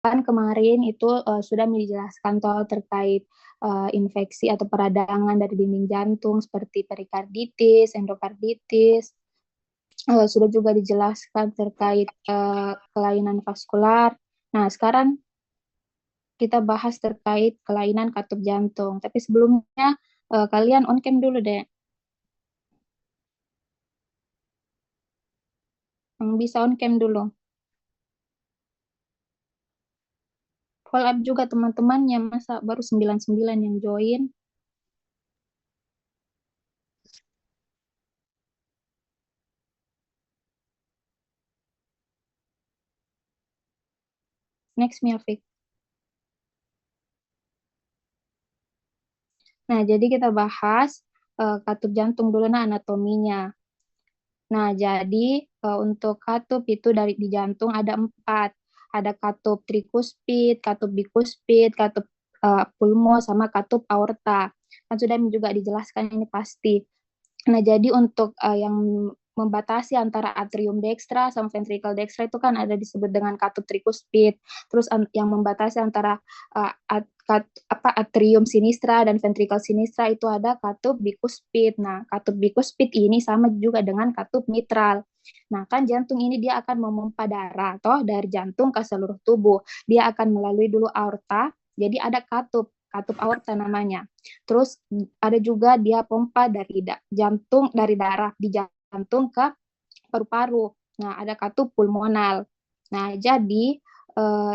kan kemarin itu sudah menjelaskan toh terkait infeksi atau peradangan dari dinding jantung seperti perikarditis, endokarditis. Sudah juga dijelaskan terkait kelainan vaskular. Nah, sekarang kita bahas terkait kelainan katup jantung. Tapi sebelumnya kalian on cam dulu deh. Yang bisa on cam dulu. Follow up juga teman-temannya, masa baru 99 yang join. Next, Miafik. Nah, jadi kita bahas katup jantung dulu, nah anatominya. Nah, jadi untuk katup itu dari di jantung ada 4. Ada katup trikuspid, katup bikuspid, katup pulmo, sama katup aorta. Kan sudah juga dijelaskan ini pasti. Nah, jadi untuk yang membatasi antara atrium dextra sama ventricle dextra itu kan ada disebut dengan katup trikuspid. Terus yang membatasi antara atrium sinistra dan ventricle sinistra itu ada katup bikuspid. Nah, katup bikuspid ini sama juga dengan katup mitral. Nah, kan jantung ini dia akan memompa darah toh dari jantung ke seluruh tubuh. Dia akan melalui dulu aorta. Jadi ada katup aorta namanya. Terus ada juga dia pompa dari jantung, dari darah di jantung ke paru-paru. Nah, ada katup pulmonal. Nah, jadi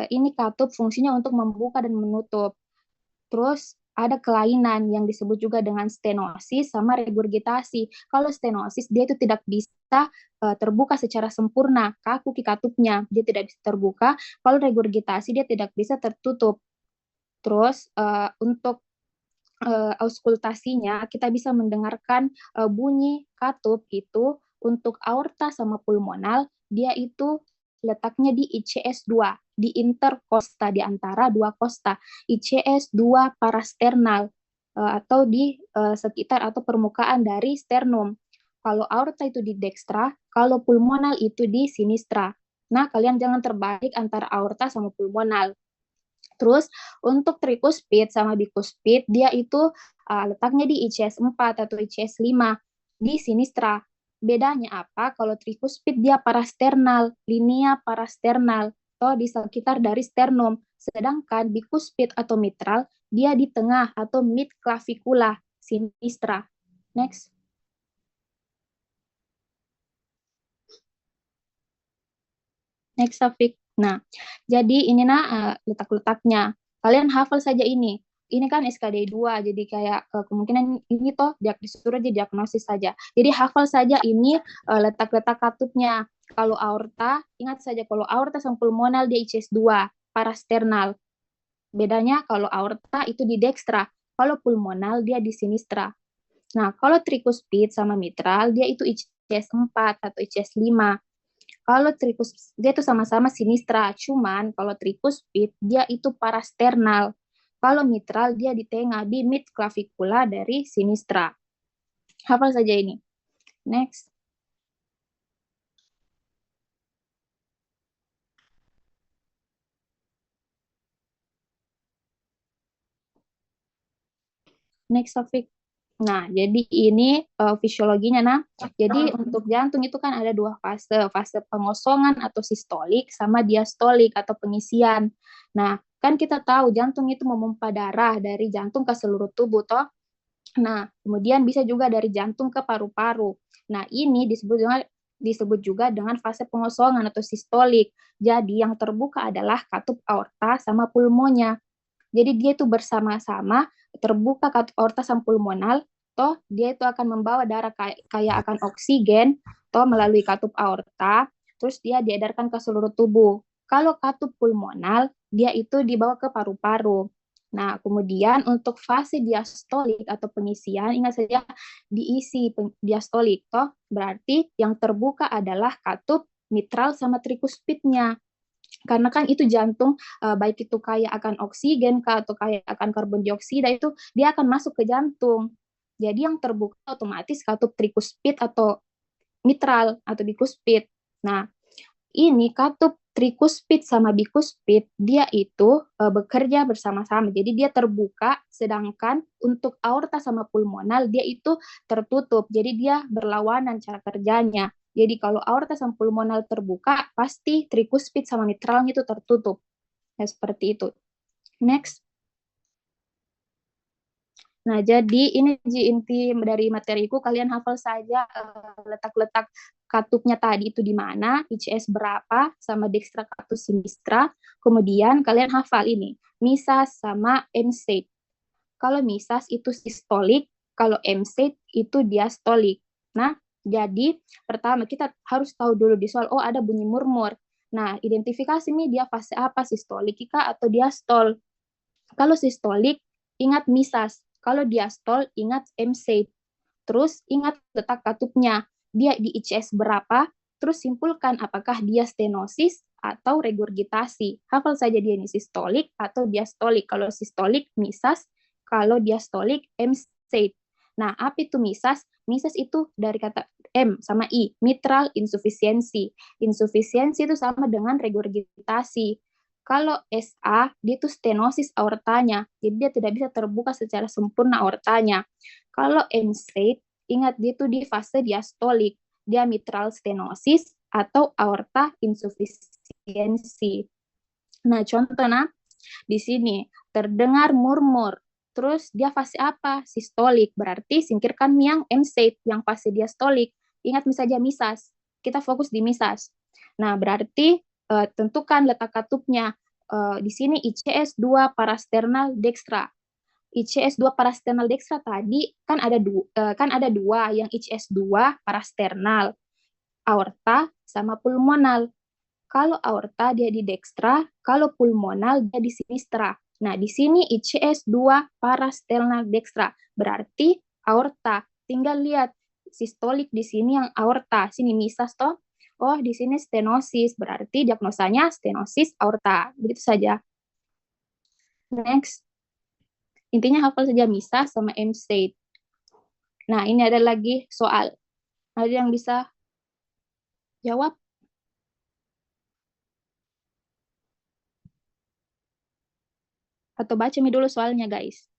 ini katup fungsinya untuk membuka dan menutup. Terus ada kelainan yang disebut juga dengan stenosis sama regurgitasi. Kalau stenosis dia itu tidak bisa terbuka secara sempurna, kaku katupnya, dia tidak bisa terbuka. Kalau regurgitasi dia tidak bisa tertutup. Terus untuk auskultasinya kita bisa mendengarkan bunyi katup itu untuk aorta sama pulmonal dia itu letaknya di ICS 2 di interkosta di antara dua kosta ICS 2 parasternal atau di sekitar atau permukaan dari sternum. Kalau aorta itu di dextra, kalau pulmonal itu di sinistra. Nah, kalian jangan terbalik antara aorta sama pulmonal. Terus untuk trikuspid sama bikuspid dia itu letaknya di ICS 4 atau ICS 5 di sinistra. Bedanya apa? Kalau trikuspid dia parasternal, linea parasternal atau di sekitar dari sternum. Sedangkan bikuspid atau mitral dia di tengah atau mid clavicula sinistra. Next. Next topic. Nah, jadi ini letak-letaknya. Kalian hafal saja ini. Ini kan SKD 2, jadi kayak kemungkinan ini toh disuruh aja diagnosis saja. Jadi hafal saja ini letak-letak katupnya. Kalau aorta, ingat saja kalau aorta sama pulmonal dia ICS 2, parasternal. Bedanya kalau aorta itu di dextra, kalau pulmonal dia di sinistra. Nah, kalau trikuspid sama mitral dia itu ICS 4 atau ICS 5. Kalau trikus dia itu sama-sama sinistra, cuman kalau tricuspid dia itu parasternal. Kalau mitral dia di tengah di mid clavicula dari sinistra. Hafal saja ini. Next. Next topic. Nah, jadi ini fisiologinya. Nah, jadi untuk jantung itu kan ada dua fase, fase pengosongan atau sistolik sama diastolik atau pengisian. Nah, kan kita tahu jantung itu memompa darah dari jantung ke seluruh tubuh, toh. Nah, kemudian bisa juga dari jantung ke paru-paru. Nah, ini disebut juga dengan fase pengosongan atau sistolik. Jadi yang terbuka adalah katup aorta sama pulmonya. Jadi dia itu bersama-sama terbuka katup aorta sama pulmonal, toh dia itu akan membawa darah kayak akan oksigen, toh melalui katup aorta, terus dia diedarkan ke seluruh tubuh. Kalau katup pulmonal, dia itu dibawa ke paru-paru. Nah, kemudian untuk fase diastolik atau pengisian, ingat saja diisi diastolik, toh berarti yang terbuka adalah katup mitral sama trikuspidnya. Karena kan itu jantung, baik itu kaya akan oksigen atau kaya akan karbon dioksida itu dia akan masuk ke jantung. Jadi yang terbuka otomatis katup trikuspid atau mitral atau bikuspid. Nah, ini katup Trikuspid sama bikuspid dia itu bekerja bersama-sama. Jadi dia terbuka, sedangkan untuk aorta sama pulmonal dia itu tertutup. Jadi dia berlawanan cara kerjanya. Jadi kalau aorta sama pulmonal terbuka, pasti trikuspid sama mitralnya itu tertutup. Ya, seperti itu. Next. Nah, jadi ini inti dari materiku, kalian hafal saja letak-letak katupnya tadi itu di mana, ICS berapa, sama dextrakatus sinistra. Kemudian kalian hafal ini, misas sama MSAID. Kalau misas itu sistolik, kalau MSAID itu diastolik. Nah, jadi pertama kita harus tahu dulu di soal, oh ada bunyi murmur. Nah, identifikasi nih dia fase apa, sistolik kah atau diastol. Kalau sistolik, ingat misas. Kalau diastol, ingat MSAID. Terus ingat letak katupnya. Dia di ICS berapa, terus simpulkan apakah dia stenosis atau regurgitasi. Hafal saja dia ini sistolik atau diastolik. Kalau sistolik, misas. Kalau diastolik, MSAID. Nah, apa itu misas? Misas itu dari kata M sama I, mitral insufficiency. Insufficiency itu sama dengan regurgitasi. Kalau SA, dia itu stenosis aortanya, jadi dia tidak bisa terbuka secara sempurna aortanya. Kalau MSAID, ingat dia itu di fase diastolik, dia mitral stenosis atau aorta insufficiency. Nah, contohnya di sini terdengar murmur, terus dia fase apa? Sistolik, berarti singkirkan yang MSAID, yang fase diastolik. Ingat saja misas, kita fokus di misas. Nah, berarti tentukan letak katupnya. Di sini ICS 2 parasternal dextra. ICS 2 parasternal dextra tadi kan ada dua yang ICS 2 parasternal, aorta sama pulmonal. Kalau aorta dia di dextra, kalau pulmonal dia di sinistra. Nah, di sini ICS 2 parasternal dextra, berarti aorta. Tinggal lihat sistolik di sini yang aorta, sini misas toh. Oh, di sini stenosis, berarti diagnosanya stenosis aorta. Begitu saja. Next. Intinya hafal saja misas sama MSAID. Nah, ini ada lagi soal. Ada yang bisa jawab? Atau baca dulu soalnya, guys.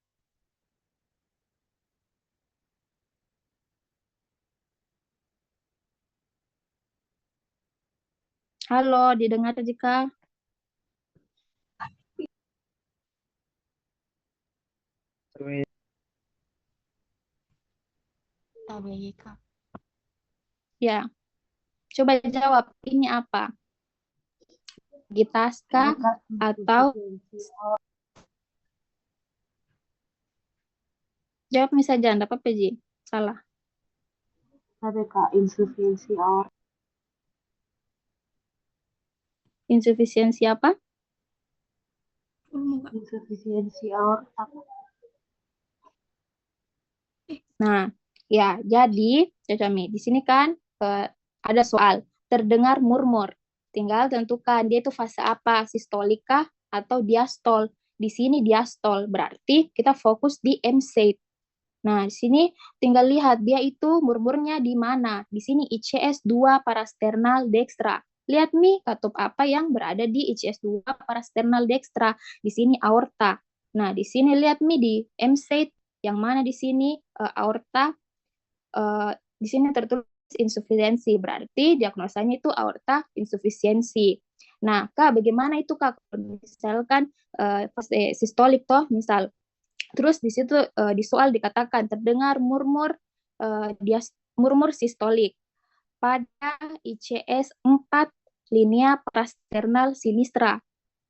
Halo, didengar jika? Ya, coba jawab. Ini apa? Gitaska atau jawab misalnya, jangan dapat PJ. Salah. Kak, insuficiensi aorta. Insufisiensi apa? Insuficiensi aorta. Nah, ya, jadi Cocami, di sini kan ada soal terdengar murmur. Tinggal tentukan dia itu fase apa, sistolika atau diastol. Di sini diastol, berarti kita fokus di MSAID. Nah, di sini tinggal lihat dia itu murmurnya di mana. Di sini ICS 2 parasternal dextra. Lihat nih katup apa yang berada di ICS 2 parasternal dextra. Di sini aorta. Nah, di sini lihat nih di MSAID yang mana di sini aorta, di sini tertulis insufisiensi, berarti diagnosanya itu aorta insufisiensi. Nah, Kak, bagaimana itu Kak? Misalkan sistolik toh, misal. Terus di situ di soal dikatakan terdengar murmur dia murmur sistolik pada ICS 4 linea parasternal sinistra.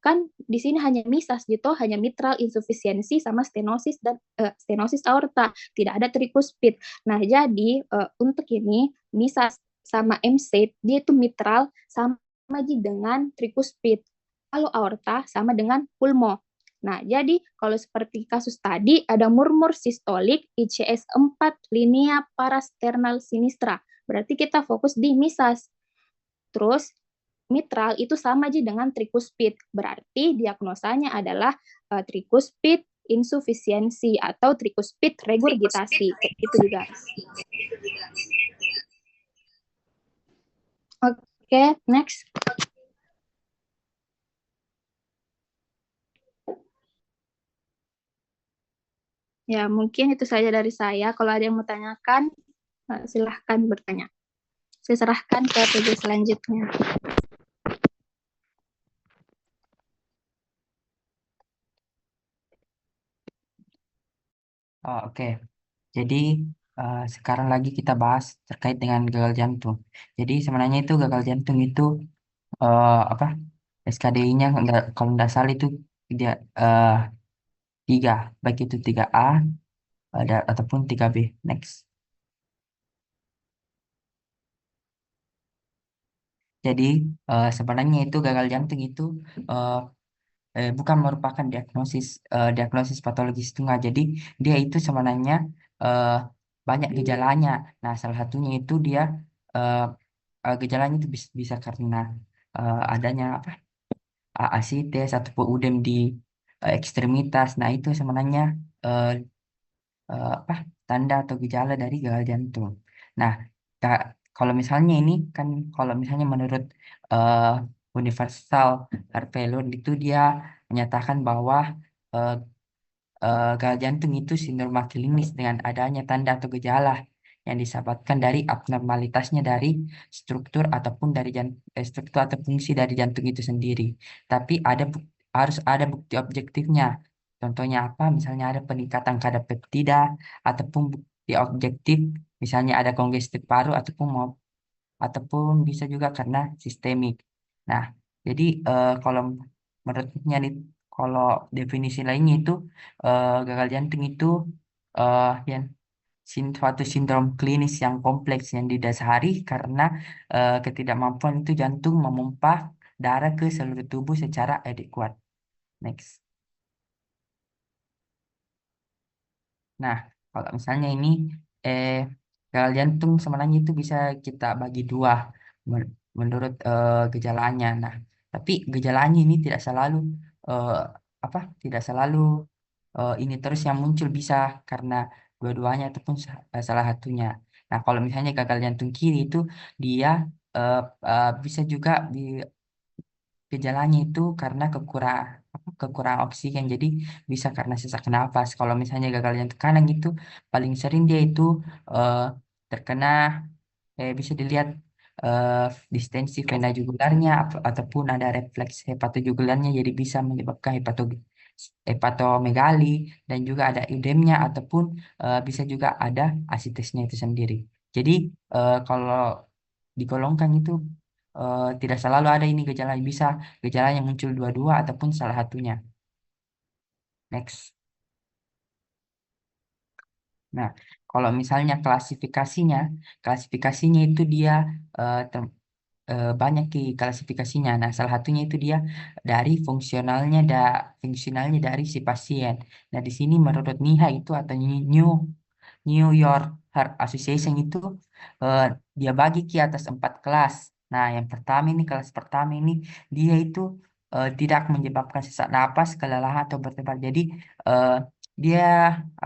Kan di sini hanya misas gitu, hanya mitral insufisiensi sama stenosis dan stenosis aorta, tidak ada trikuspid. Nah, jadi untuk ini misas sama MSAID dia itu mitral sama dengan trikuspid. Kalau aorta sama dengan pulmo. Nah, jadi kalau seperti kasus tadi ada murmur sistolik ICS 4 linea parasternal sinistra. Berarti kita fokus di misas. Terus mitral itu sama aja dengan trikuspid. Berarti diagnosanya adalah trikuspid insufisiensi atau trikuspid regurgitasi. Itu juga. Oke, next. Ya, mungkin itu saja dari saya. Kalau ada yang mau tanyakan, silahkan bertanya. Saya serahkan ke PJ selanjutnya. Oh, oke. Jadi sekarang lagi kita bahas terkait dengan gagal jantung. Jadi sebenarnya itu gagal jantung itu apa? SKDI-nya kalau nggak salah itu dia tiga, baik itu 3A ataupun 3B. Next. Jadi sebenarnya itu gagal jantung itu eh, bukan merupakan diagnosis patologis tunggal. Jadi dia itu sebenarnya eh, banyak gejalanya. Nah, salah satunya itu dia eh, gejalanya itu bisa karena adanya apa? Asites ataupun udem di ekstremitas. Nah, itu sebenarnya eh, apa tanda atau gejala dari gagal jantung. Nah, Kak, kalau misalnya ini kan kalau misalnya menurut eh, Universal Heart Failure itu dia menyatakan bahwa eh, gagal jantung itu sindrom klinis dengan adanya tanda atau gejala yang disebabkan dari abnormalitasnya dari struktur ataupun dari struktur atau fungsi dari jantung itu sendiri. Tapi harus ada bukti objektifnya. Contohnya apa? Misalnya ada peningkatan kadar peptida ataupun bukti objektif, misalnya ada kongestif paru ataupun bisa juga karena sistemik. Nah, jadi kalau menurutnya nih, kalau definisi lainnya itu gagal jantung itu yang suatu sindrom klinis yang kompleks yang didasari karena ketidakmampuan itu jantung memompa darah ke seluruh tubuh secara adekuat. Next. Nah, kalau misalnya ini eh gagal jantung sebenarnya itu bisa kita bagi dua menurut gejalanya. Nah, tapi gejalanya ini tidak selalu eh, apa? Tidak selalu ini terus yang muncul bisa karena dua-duanya ataupun salah satunya. Nah, kalau misalnya gagal jantung kiri itu dia eh, bisa juga gejalanya itu karena kekurangan oksigen, jadi bisa karena sesak napas. Kalau misalnya gagal jantung kanan itu paling sering dia itu eh, terkena bisa dilihat eh, distensi vena jugularnya ataupun ada refleks hepatojugularnya, jadi bisa menyebabkan hepatomegali dan juga ada edemnya ataupun bisa juga ada asitesnya itu sendiri. Jadi kalau digolongkan itu tidak selalu ada ini gejala, bisa gejala yang muncul dua-dua ataupun salah satunya. Next. Nah, kalau misalnya klasifikasinya itu dia banyak klasifikasinya. Nah, salah satunya itu dia dari fungsionalnya dari si pasien. Nah, di sini menurut NIHA itu atau New York Heart Association itu eh, dia bagi ke atas 4 kelas. Nah, yang pertama ini kelas pertama ini dia itu tidak menyebabkan sesak napas, kelelahan atau berdebar. Jadi eh, dia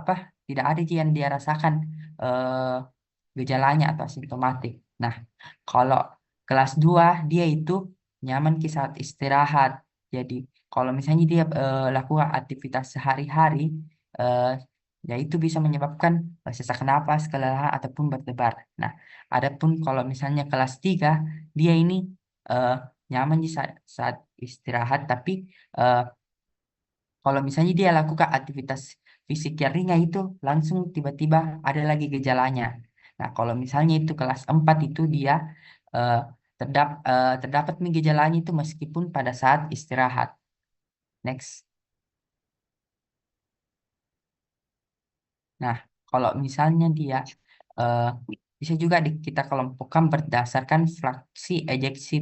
apa? Tidak ada yang dia rasakan gejalanya atau simptomatik. Nah, kalau kelas 2 dia itu nyaman di saat istirahat. Jadi kalau misalnya dia lakukan aktivitas sehari-hari eh, ya itu bisa menyebabkan sesak napas, kelelahan ataupun berdebar. Nah, adapun kalau misalnya kelas 3 dia ini eh, nyaman di saat istirahat, tapi eh, kalau misalnya dia lakukan aktivitas fisik yang ringan itu langsung tiba-tiba ada lagi gejalanya. Nah, kalau misalnya itu kelas 4 itu dia eh, terdapat nih gejalanya itu meskipun pada saat istirahat. Next. Nah, kalau misalnya dia eh, bisa juga kita kelompokkan berdasarkan fraksi ejeksi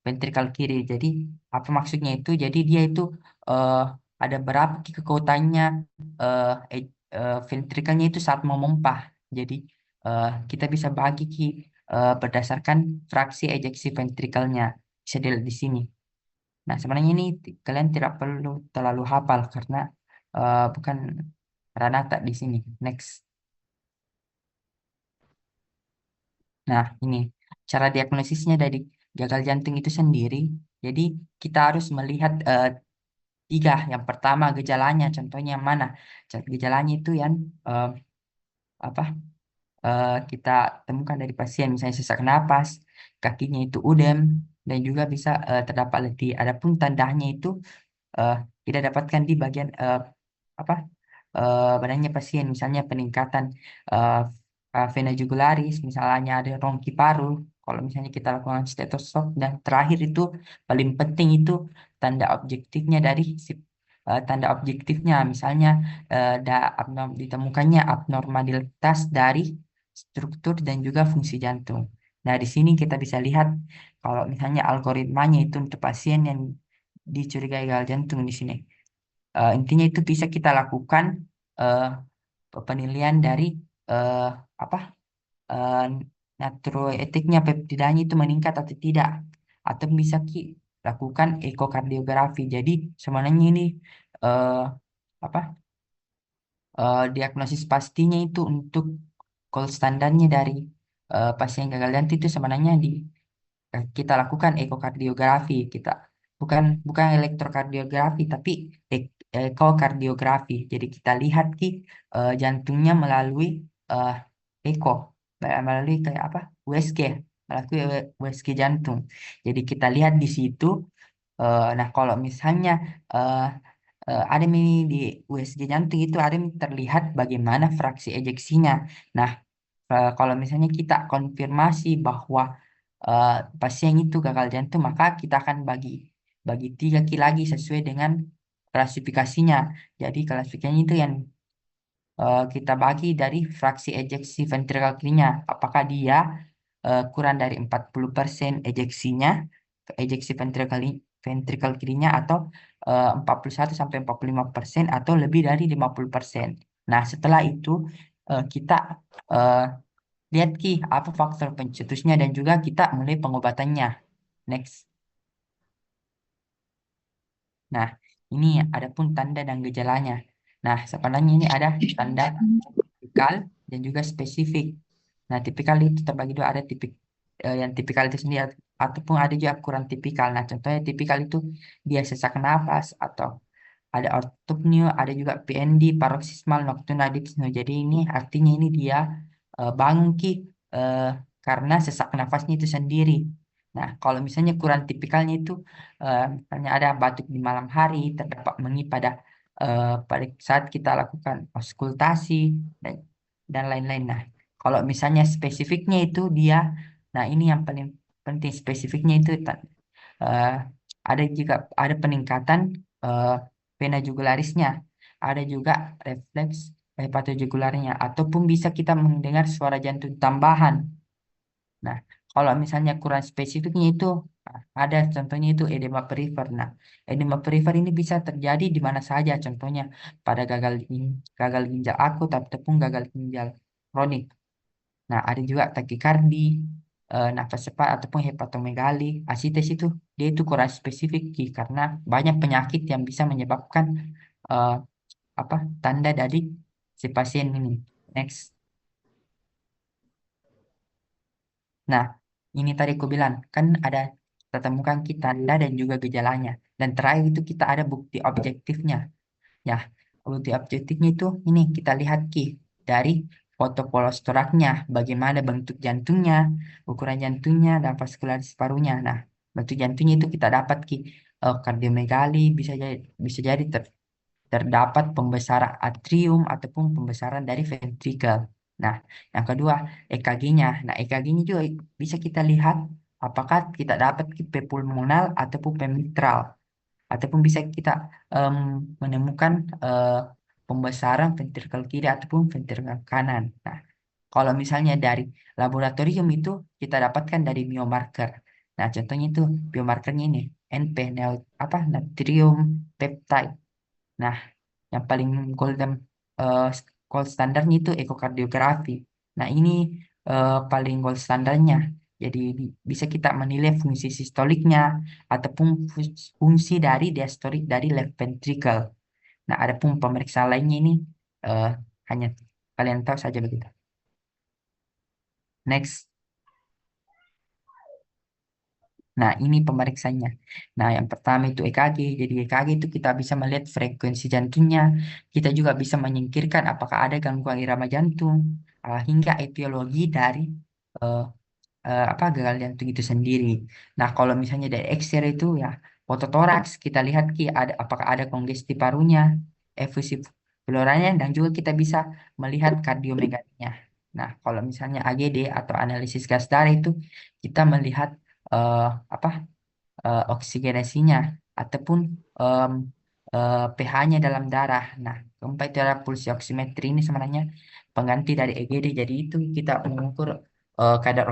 ventrikel kiri. Jadi apa maksudnya itu? Jadi dia itu eh, ada berapa kekuatannya ventrikelnya itu saat memompa. Jadi kita bisa bagi berdasarkan fraksi ejeksi ventrikelnya. Bisa dilihat di sini. Nah, sebenarnya ini kalian tidak perlu terlalu hafal karena bukan ranah tak di sini. Next. Nah, ini cara diagnosisnya dari gagal jantung itu sendiri. Jadi kita harus melihat tiga. Yang pertama gejalanya, contohnya yang mana? Gejalanya itu yang apa? Kita temukan dari pasien, misalnya sesak napas, kakinya itu udem, dan juga bisa terdapat letih. Adapun tandanya itu eh, kita dapatkan di bagian apa badannya pasien, misalnya peningkatan eh, vena jugularis, misalnya ada rongki paru. Kalau misalnya kita lakukan stetoskop, dan terakhir itu paling penting itu tanda objektifnya dari tanda objektifnya, misalnya ditemukannya abnormalitas dari struktur dan juga fungsi jantung. Nah, di sini kita bisa lihat kalau misalnya algoritmanya itu untuk pasien yang dicurigai gagal jantung di sini. Intinya itu bisa kita lakukan eh, penilaian dari eh, apa eh, natriuretiknya, peptidanya itu meningkat atau tidak, atau bisa lakukan ekokardiografi. Jadi sebenarnya ini eh, apa diagnosis pastinya itu untuk gold standarnya dari pasien gagal jantung itu sebenarnya kita lakukan ekokardiografi. Kita bukan bukan elektrokardiografi, tapi ekokardiografi. Jadi kita lihat jantungnya melalui eh, eko, melalui kayak apa, USG, melalui USG jantung. Jadi kita lihat di situ. Nah, kalau misalnya eh, ada ini di USG jantung itu ada terlihat bagaimana fraksi ejeksinya. Nah, kalau misalnya kita konfirmasi bahwa eh, pasien itu gagal jantung, maka kita akan bagi bagi tiga lagi sesuai dengan klasifikasinya. Jadi klasifikasinya itu yang kita bagi dari fraksi ejeksi ventrikel kirinya. Apakah dia kurang dari 40% ejeksinya, ejeksi ventrikel kirinya, atau 41 sampai 45% atau lebih dari 50%. Nah, setelah itu kita eh, lihat apa faktor pencetusnya, dan juga kita mulai pengobatannya. Next. Nah, ini adapun tanda dan gejalanya. Nah, sebenarnya ini ada tanda tipikal dan juga spesifik. Nah, tipikal itu terbagi dua, ada yang tipikal itu sendiri, ataupun ada juga kurang tipikal. Nah, contohnya tipikal itu dia sesak nafas, atau ada ortopnea, ada juga PND, paroxysmal nocturnal dyspnea. Jadi ini artinya ini dia bangun eh, karena sesak nafasnya itu sendiri. Nah, kalau misalnya kurang tipikalnya itu misalnya ada batuk di malam hari, terdapat mengi pada saat kita lakukan auskultasi, dan lain-lain. Nah, kalau misalnya spesifiknya itu dia, nah ini yang paling penting, spesifiknya itu eh, ada juga ada peningkatan eh, vena jugularisnya, ada juga refleks hepatojugularnya, ataupun bisa kita mendengar suara jantung tambahan. Nah, kalau misalnya kurang spesifiknya itu ada contohnya itu edema perifer. Nah, edema perifer ini bisa terjadi di mana saja, contohnya pada gagal ginjal akut ataupun gagal ginjal kronik. Nah, ada juga takikardi, nafas cepat ataupun hepatomegali. Asites itu dia itu kurang spesifik karena banyak penyakit yang bisa menyebabkan eh, apa tanda dari si pasien ini. Next. Nah, ini tadi aku bilang kan ada kita temukan tanda dan juga gejalanya. Dan terakhir itu kita ada bukti objektifnya. Ya, bukti objektifnya itu ini kita lihat dari foto polostoraknya, bagaimana bentuk jantungnya, ukuran jantungnya, dan vaskularis parunya. Nah, bentuk jantungnya itu kita dapat kardiomegali, bisa jadi terdapat pembesaran atrium ataupun pembesaran dari ventrikel. Nah, yang kedua EKG-nya. Nah, EKG-nya juga bisa kita lihat apakah kita dapat pulmonal ataupun mitral, ataupun bisa kita em, menemukan pembesaran ventrikel kiri ataupun ventrikel kanan. Nah, kalau misalnya dari laboratorium itu kita dapatkan dari biomarker. Nah, contohnya itu biomarkernya ini NP, natrium peptide. Nah, yang paling eh, gold standarnya itu ekokardiografi. Nah, ini paling gold standarnya. Jadi bisa kita menilai fungsi sistoliknya ataupun fungsi dari diastolik dari left ventricle. Nah, adapun pemeriksaan lainnya ini eh, hanya kalian tahu saja begitu. Next. Nah, ini pemeriksanya. Nah, yang pertama itu EKG. Jadi EKG itu kita bisa melihat frekuensi jantungnya. Kita juga bisa menyingkirkan apakah ada gangguan irama jantung, hingga etiologi dari eh, apa gagal jantung itu sendiri. Nah, kalau misalnya dari X-ray itu ya fototoraks, kita lihat ki ada apakah ada kongesti parunya, efusi pleuranya, dan juga kita bisa melihat kardiomegalinya. Nah, kalau misalnya AGD atau analisis gas darah itu kita melihat eh, apa oksigenasinya ataupun em, pH-nya dalam darah. Nah, keempat itu adalah pulsi oximetri, ini sebenarnya pengganti dari EGD. Jadi itu kita mengukur kadar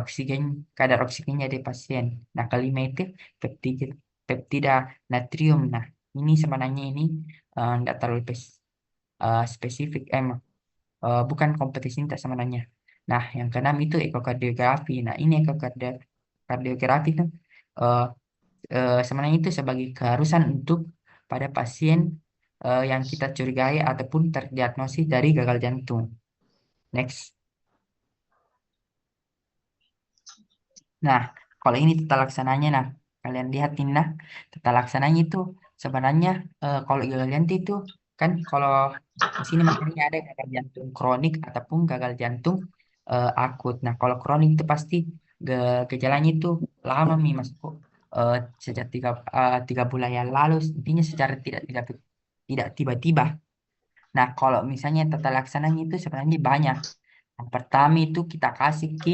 oksigennya di pasien. Nah, kelima itu peptida, peptida natrium. Nah, ini sebenarnya ini tidak terlalu spesifik, bukan kompetisi tak sebenarnya. Nah, yang keenam itu ekokardiografi. Nah, ini ekokardiografi kan eh, sebenarnya itu sebagai keharusan untuk pada pasien yang kita curigai ataupun terdiagnosis dari gagal jantung. Next. Nah, kalau ini tata laksananya, nah kalian lihat ini, nah tata laksananya itu sebenarnya kalau gagal jantung itu kan kalau di sini makanya ada gagal jantung kronik ataupun gagal jantung akut. Nah, kalau kronik itu pasti gejalanya itu lama nih masku sejak 3 bulan yang lalu, intinya secara tidak tiba-tiba. Nah, kalau misalnya tata laksananya itu sebenarnya banyak. Yang pertama itu kita kasih ki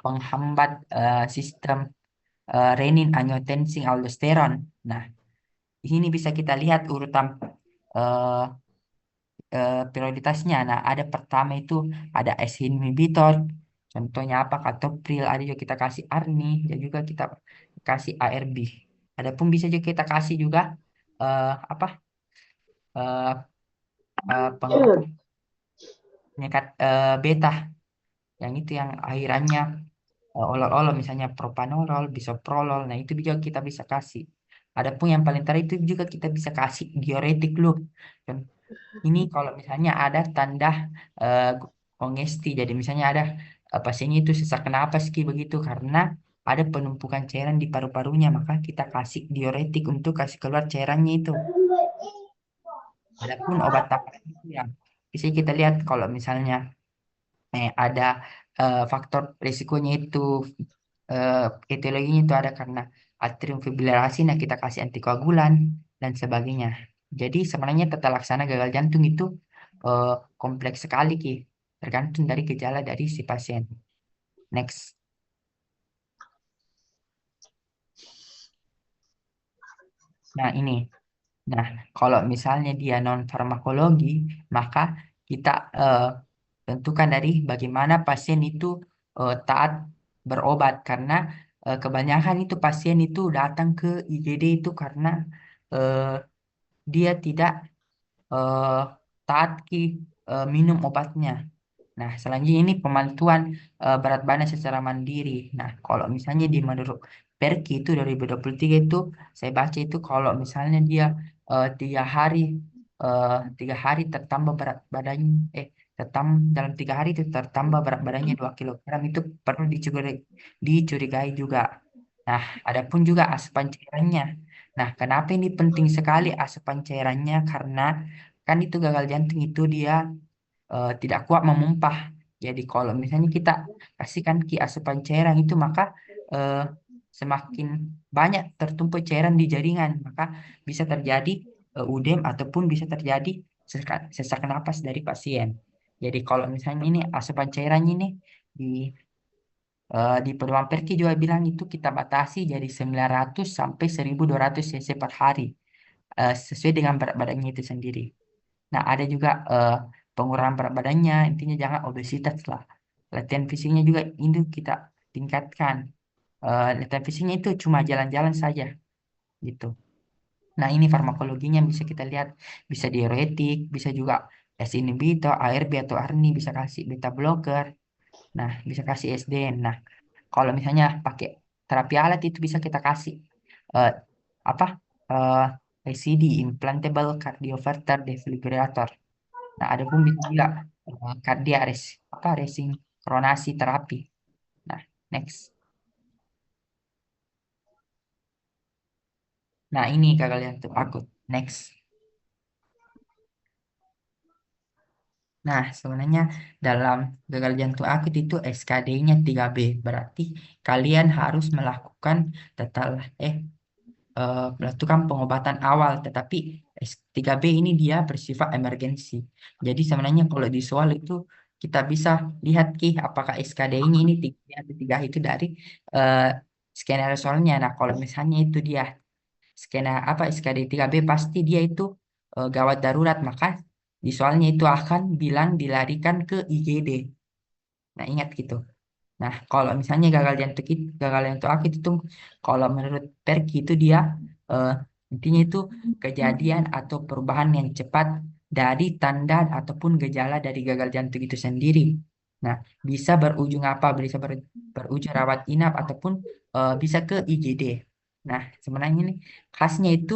penghambat sistem renin, angiotensin, aldosteron. Nah, di sini bisa kita lihat urutan eh, prioritasnya. Nah, ada pertama itu ada ACE inhibitor. Contohnya apa? Captopril. Ada juga kita kasih ARNI dan juga kita kasih ARB. Adapun bisa juga kita kasih juga apa? eh apa? Penyekat beta yang itu yang airannya olol-olol, misalnya propanolol, bisoprolol. Nah, itu juga kita bisa kasih. Adapun yang paling terakhir itu juga kita bisa kasih diuretik loop. Dan ini kalau misalnya ada tanda eh, kongesti, jadi misalnya ada pasiennya itu sesak napas ki begitu karena ada penumpukan cairan di paru-parunya, maka kita kasih diuretik untuk kasih keluar cairannya itu. Adapun obat tambahan itu yang bisa kita lihat kalau misalnya ada faktor risikonya itu eh, etiologinya itu ada karena atrium fibrilasi, nah kita kasih antikoagulan dan sebagainya. Jadi sebenarnya tata laksana gagal jantung itu eh, kompleks sekali Ki, tergantung dari gejala dari si pasien. Next. Nah, ini. Nah, kalau misalnya dia non farmakologi, maka kita tentukan dari bagaimana pasien itu taat berobat karena kebanyakan itu pasien itu datang ke IGD itu karena eh, dia tidak eh, taat minum obatnya. Nah, selanjutnya ini pemantuan berat badan secara mandiri. Nah, kalau misalnya di menurut Perki itu 2023 itu saya baca itu kalau misalnya dia 3 hari 3 hari tertambah berat badan dalam 3 hari itu tertambah berat badannya 2 kilogram, itu perlu dicurigai juga. Nah, adapun juga asupan cairannya. Nah, kenapa ini penting sekali asupan cairannya? Karena kan itu gagal jantung itu dia tidak kuat memumpah. Jadi kalau misalnya kita kasihkan ki asupan cairan itu maka eh, semakin banyak tertumpuk cairan di jaringan, maka bisa terjadi udem ataupun bisa terjadi sesak napas dari pasien. Jadi kalau misalnya ini asupan cairannya ini di di pedoman Perki juga bilang itu kita batasi jadi 900 sampai 1200 cc per hari sesuai dengan berat badannya itu sendiri. Nah, ada juga pengurangan berat badannya, intinya jangan obesitas lah. Latihan fisiknya juga itu kita tingkatkan. Latihan fisiknya itu cuma jalan-jalan saja, gitu. Nah, ini farmakologinya bisa kita lihat, bisa diuretik, bisa juga S inhibitor, ARB atau ARNI, bisa kasih beta blocker, nah, bisa kasih SDN. Nah, kalau misalnya pakai terapi alat itu bisa kita kasih eh, apa? eh ICD, implantable cardioverter defibrillator. Nah, ada pun bisa juga kardia resinkronasi terapi. Nah, next. Nah, ini gagal jantung akut. Next. Nah, sebenarnya dalam gagal jantung akut itu SKD-nya 3B. Berarti kalian harus melakukan pengobatan awal, tetapi S3B ini dia bersifat emergensi. Jadi sebenarnya kalau di soal itu kita bisa lihat apakah SKD ini tiga atau tiga itu dari eh, skenario soalnya. Nah, kalau misalnya itu dia SKD 3B pasti dia itu gawat darurat, maka di soalnya itu akan bilang dilarikan ke IGD. Nah, ingat gitu. Nah, kalau misalnya gagal jantung akut itu, kalau menurut Perky itu dia eh, intinya itu kejadian atau perubahan yang cepat dari tanda ataupun gejala dari gagal jantung itu sendiri. Nah, bisa berujung apa? Berujung rawat inap ataupun bisa ke IGD. Nah, sebenarnya ini khasnya itu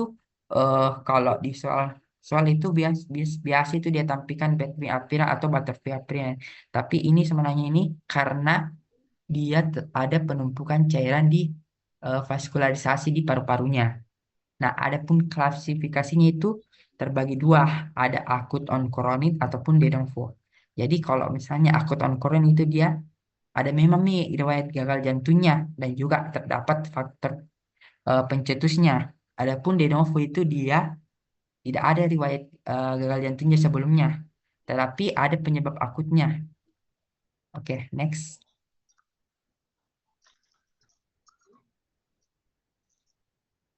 kalau di soal soal itu biasa itu dia tampilkan Batavia atau Batavia. Tapi ini sebenarnya ini karena dia ada penumpukan cairan di vaskularisasi di paru-parunya. Nah, adapun klasifikasinya itu terbagi dua, ada akut on coronit ataupun de novo. Jadi kalau misalnya akut on coronit itu dia ada memang nih riwayat gagal jantungnya dan juga terdapat faktor pencetusnya. Adapun de novo itu dia tidak ada riwayat gagal jantungnya sebelumnya, tetapi ada penyebab akutnya. Oke, next.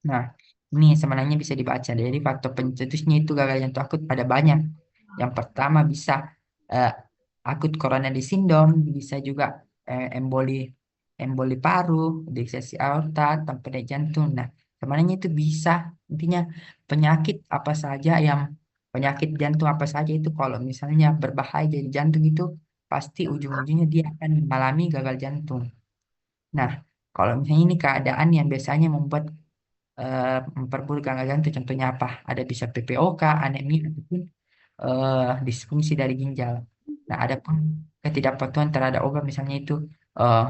Nah, ini sebenarnya bisa dibaca. Jadi faktor pencetusnya itu gagal jantung akut ada banyak. Yang pertama bisa eh, akut coronary syndrome, bisa juga emboli emboli paru, disseksi aorta, tanpa daya jantung. Nah, sebenarnya itu bisa intinya penyakit apa saja yang penyakit jantung apa saja itu kalau misalnya berbahaya jadi jantung itu pasti ujung-ujungnya dia akan mengalami gagal jantung. Nah, kalau misalnya ini keadaan yang biasanya membuat eh, memperburuk gagal jantung, contohnya apa? Ada bisa PPOK, anemia, ataupun disfungsi dari ginjal. Nah, adapun ketidakpatuhan terhadap obat, misalnya itu eh,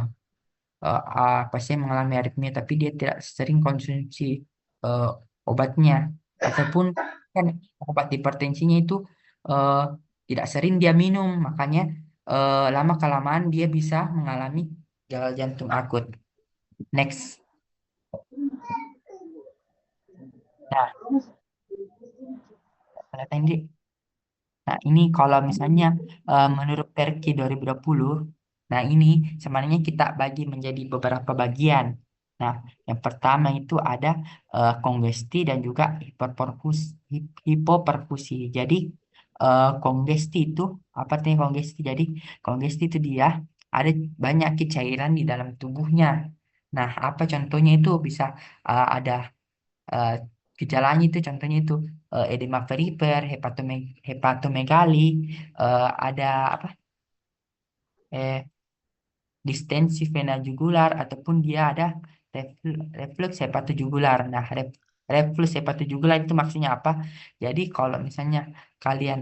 pasien mengalami aritmia, tapi dia tidak sering konsumsi eh, obatnya, ataupun kan obat hipertensinya itu eh, tidak sering dia minum, makanya lama kelamaan dia bisa mengalami gagal jantung akut. Next. Nah, ini Nah, ini kalau misalnya menurut Perki 2020, nah ini sebenarnya kita bagi menjadi beberapa bagian. Nah, yang pertama itu ada kongesti dan juga hipoperfusi. Jadi, kongesti itu, apa artinya kongesti? Jadi, kongesti itu dia ada banyak cairan di dalam tubuhnya. Nah, apa contohnya itu bisa ada eh, gejalanya itu contohnya itu edema perifer, hepatomegali, ada apa? Eh, distensi vena jugular ataupun dia ada reflux hepatojugular. Nah, reflux hepatojugular itu maksudnya apa? Jadi kalau misalnya kalian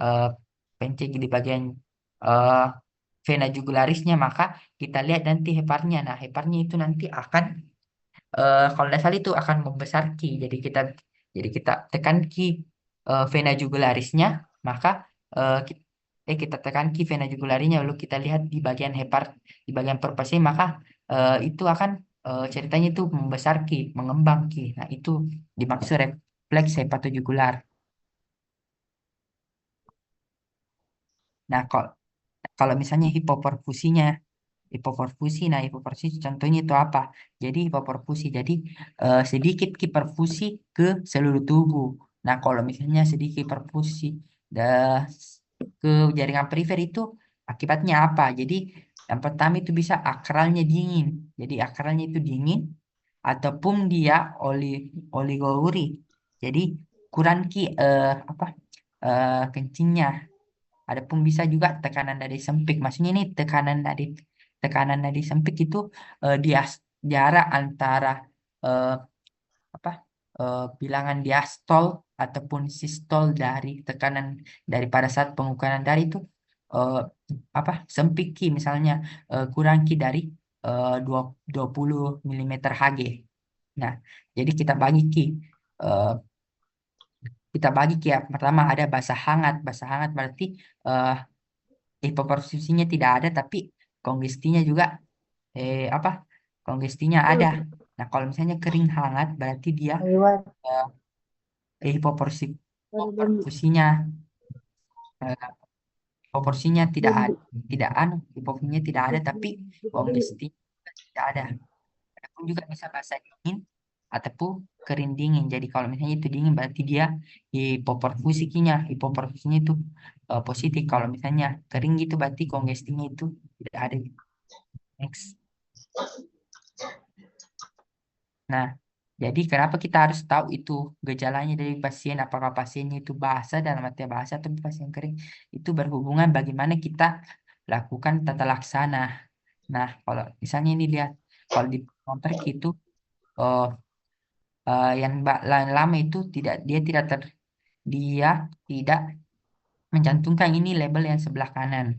eh, pencet di bagian eh, vena jugularisnya, maka kita lihat nanti heparnya. Nah, heparnya itu nanti akan kalau tidak salah itu akan membesar ki. Jadi kita tekan ki vena jugularisnya, maka kita tekan ki vena jugularisnya lalu kita lihat di bagian di bagian perpasnya, maka itu akan ceritanya itu membesar ki, mengembang ki. Nah, itu dimaksud refleks hepatojugular. Nah, kalau misalnya hipoperfusi contohnya itu apa? Jadi hipoperfusi, jadi sedikit ki perfusi ke seluruh tubuh. Nah, kalau misalnya sedikit perfusi dah ke jaringan perifer itu akibatnya apa? Jadi yang pertama itu bisa akralnya dingin. Jadi akralnya itu dingin ataupun dia oli oligouri. Jadi kurang ki apa kencingnya. Adapun bisa juga tekanan nadi sempit. Maksudnya ini tekanan nadi sempit itu dia jarak antara eh, apa bilangan diastol ataupun sistol dari tekanan dari pada saat pengukuran dari itu eh, apa sempit ki misalnya kurang ki dari 20 mm Hg. Nah, jadi kita bagi Ki. Eh, kita bagi Ki ya. Pertama ada basa hangat. Basa hangat berarti eh hipoperfusinya tidak ada, tapi kongestinya juga apa? Kongestinya ada. Nah, kalau misalnya kering hangat berarti dia Lewat. eh, hipoperfusinya hipoperfusinya tidak ada, tidak anu, hipoperfusinya tidak ada, tapi kongestinya tidak ada. Adapun juga bisa bahasa dingin ataupun kering dingin. Jadi kalau misalnya itu dingin berarti dia hipoperfusinya itu positif. Kalau misalnya kering gitu berarti kongestinya itu tidak ada. Next. Nah, jadi kenapa kita harus tahu itu gejalanya dari pasien? Apakah pasiennya itu basah dalam arti basah atau pasien kering? Itu berhubungan bagaimana kita lakukan tata laksana. Nah, kalau misalnya ini lihat, kalau di kontrak itu oh, yang lama itu dia tidak mencantumkan ini label yang sebelah kanan.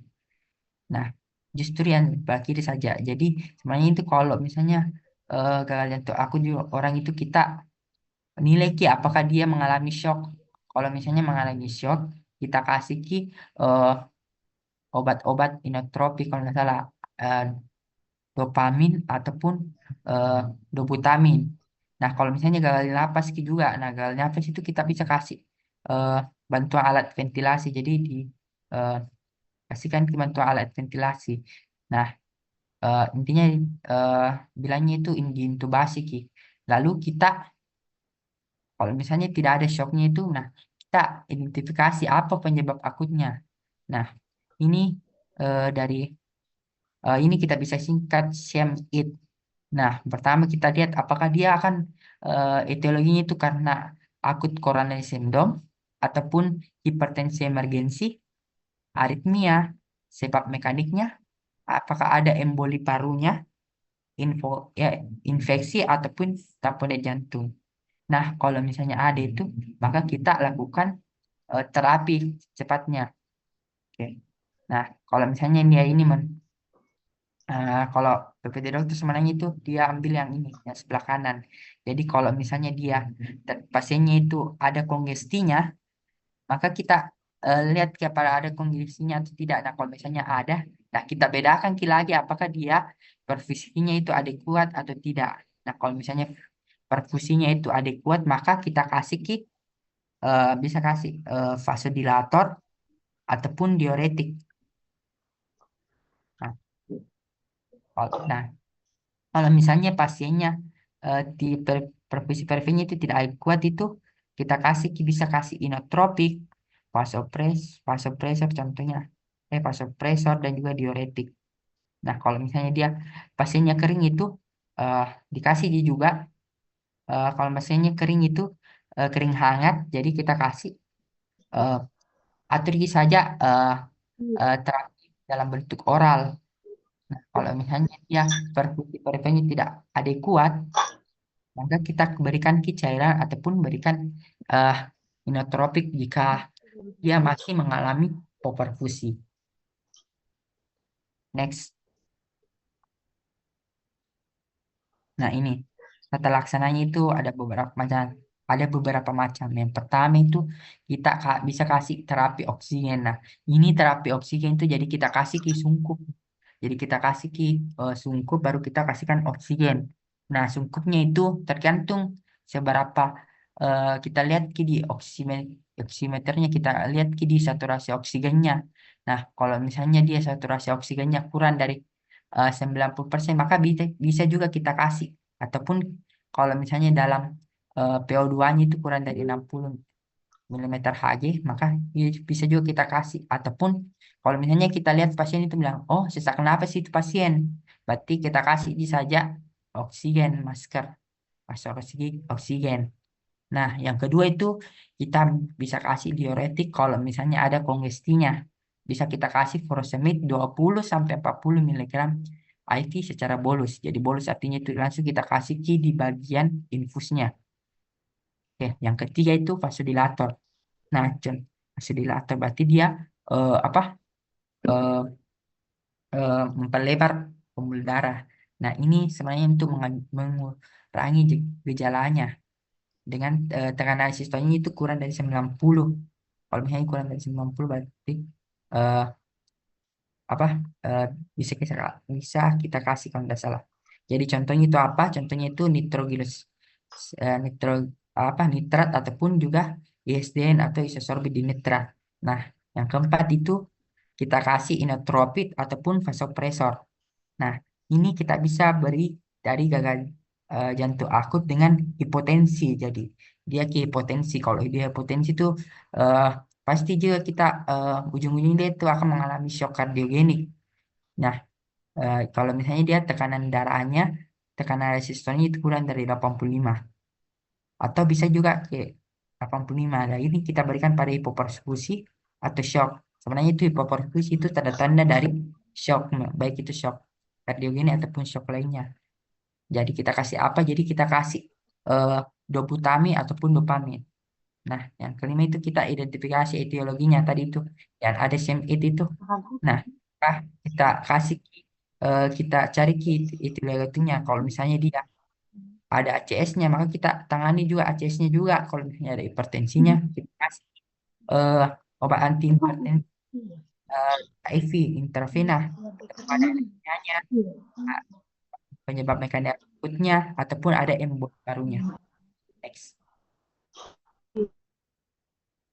Nah, justru yang sebelah kiri saja. Jadi sebenarnya itu kalau misalnya gagal jantung aku juga orang itu kita nilai Ki apakah dia mengalami shock. Kalau misalnya mengalami shock, kita kasih Ki eh, obat-obat inotropik kalau nggak salah eh, dopamin ataupun eh, dobutamin. Nah, kalau misalnya gagal napas Ki juga, nah gagal napas itu kita bisa kasih eh, bantuan alat ventilasi. Jadi eh, kasihkan Ki bantuan alat ventilasi. Nah, intinya eh, bilangnya itu diintubasi Ki. Lalu kita kalau misalnya tidak ada shocknya itu, nah kita identifikasi apa penyebab akutnya. Nah, ini dari ini kita bisa singkat shame it. Nah, pertama kita lihat apakah dia akan etiologinya itu karena akut coronary syndrome ataupun hipertensi emergensi, aritmia, sebab mekaniknya, apakah ada emboli parunya, ya, infeksi ataupun tamponade jantung. Nah, kalau misalnya ada itu, maka kita lakukan terapi cepatnya. Oke. Nah, kalau misalnya dia ini kalau PPT dokter sebenarnya itu dia ambil yang ini, yang sebelah kanan. Jadi kalau misalnya dia pasiennya itu ada kongestinya, maka kita lihat kepada ada kongestinya atau tidak. Nah, kalau misalnya ada, nah kita bedakan lagi apakah dia perfusinya itu adekuat atau tidak. Nah, kalau misalnya perfusinya itu adekuat, maka kita kasih bisa kasih vasodilator ataupun diuretik. Nah, nah, kalau misalnya pasiennya di perfusi perfenya itu tidak kuat itu kita bisa kasih inotropik, vasopresor contohnya, vasopresor dan juga diuretik. Nah, kalau misalnya dia pasiennya kering itu eh, dikasih dia juga kalau pasiennya kering itu kering hangat, jadi kita kasih eh, atur saja terapi dalam bentuk oral. Nah, kalau misalnya dia perfusi perfenya tidak adekuat, maka kita berikan cairan ataupun berikan eh, inotropik jika dia masih mengalami hipoperfusi. Next. Nah, ini tata laksananya itu ada beberapa macam. Ada beberapa macam. Yang pertama itu kita bisa kasih terapi oksigen. Nah, ini terapi oksigen itu jadi kita kasih sungkup. Jadi kita kasih sungkup baru kita kasihkan oksigen. Nah, sungkupnya itu tergantung seberapa kita lihat di oximeternya kita lihat di saturasi oksigennya. Nah, kalau misalnya dia saturasi oksigennya kurang dari 90%, maka bisa juga kita kasih. Ataupun kalau misalnya dalam PO2-nya itu kurang dari 60 milimeter Hg, maka bisa juga kita kasih. Ataupun kalau misalnya kita lihat pasien itu bilang, oh sesak nafas itu pasien, berarti kita kasih saja oksigen, masker, masker oksigen. Nah, yang kedua itu kita bisa kasih diuretik kalau misalnya ada kongestinya. Bisa kita kasih furosemid 20 sampai 40 miligram IV secara bolus. Jadi bolus artinya itu langsung kita kasih di bagian infusnya. Oke, yang ketiga itu vasodilator. Nah, vasodilator berarti dia apa? eh, memperlebar pembuluh darah. Nah, ini sebenarnya untuk mengurangi gejalanya dengan tekanan sistolnya itu kurang dari 90. Kalau misalnya kurang dari 90 berarti eh, apa eh, bisa kita bisa kita kasih kalau tidak salah. Jadi contohnya itu apa? Contohnya itu nitrogenous nitro nitrat ataupun juga ISDN atau isosorbit dinitrat. Nah, yang keempat itu kita kasih inotropik ataupun vasopresor. Nah, ini kita bisa beri dari gagal jantung akut dengan hipotensi. Jadi dia ke hipotensi. Kalau dia hipotensi itu eh, pasti juga kita ujung-ujungnya dia itu akan mengalami shock kardiogenik. Nah, kalau misalnya dia tekanan darahnya, tekanan resistornya itu kurang dari 85 atau bisa juga ke 85. Nah, ini kita berikan pada hipoperfusi atau shock. Sebenarnya itu hipoperfusi itu tanda-tanda dari shock, baik itu shock kardiogenik ataupun shock lainnya. Jadi kita kasih apa? Jadi kita kasih eh, doputami ataupun dopamin. Nah, yang kelima itu kita identifikasi etiologinya tadi itu yang ada SEM8 itu. Nah, kita kasih kita cari etiologinya. Kalau misalnya dia ada ACS-nya, maka kita tangani juga ACS-nya juga. Kalau misalnya ada hipertensinya, kita kasih eh, obat anti hipertensi IV intravena kepada anemia, penyebab mekanik akutnya ataupun ada embol parunya. Next.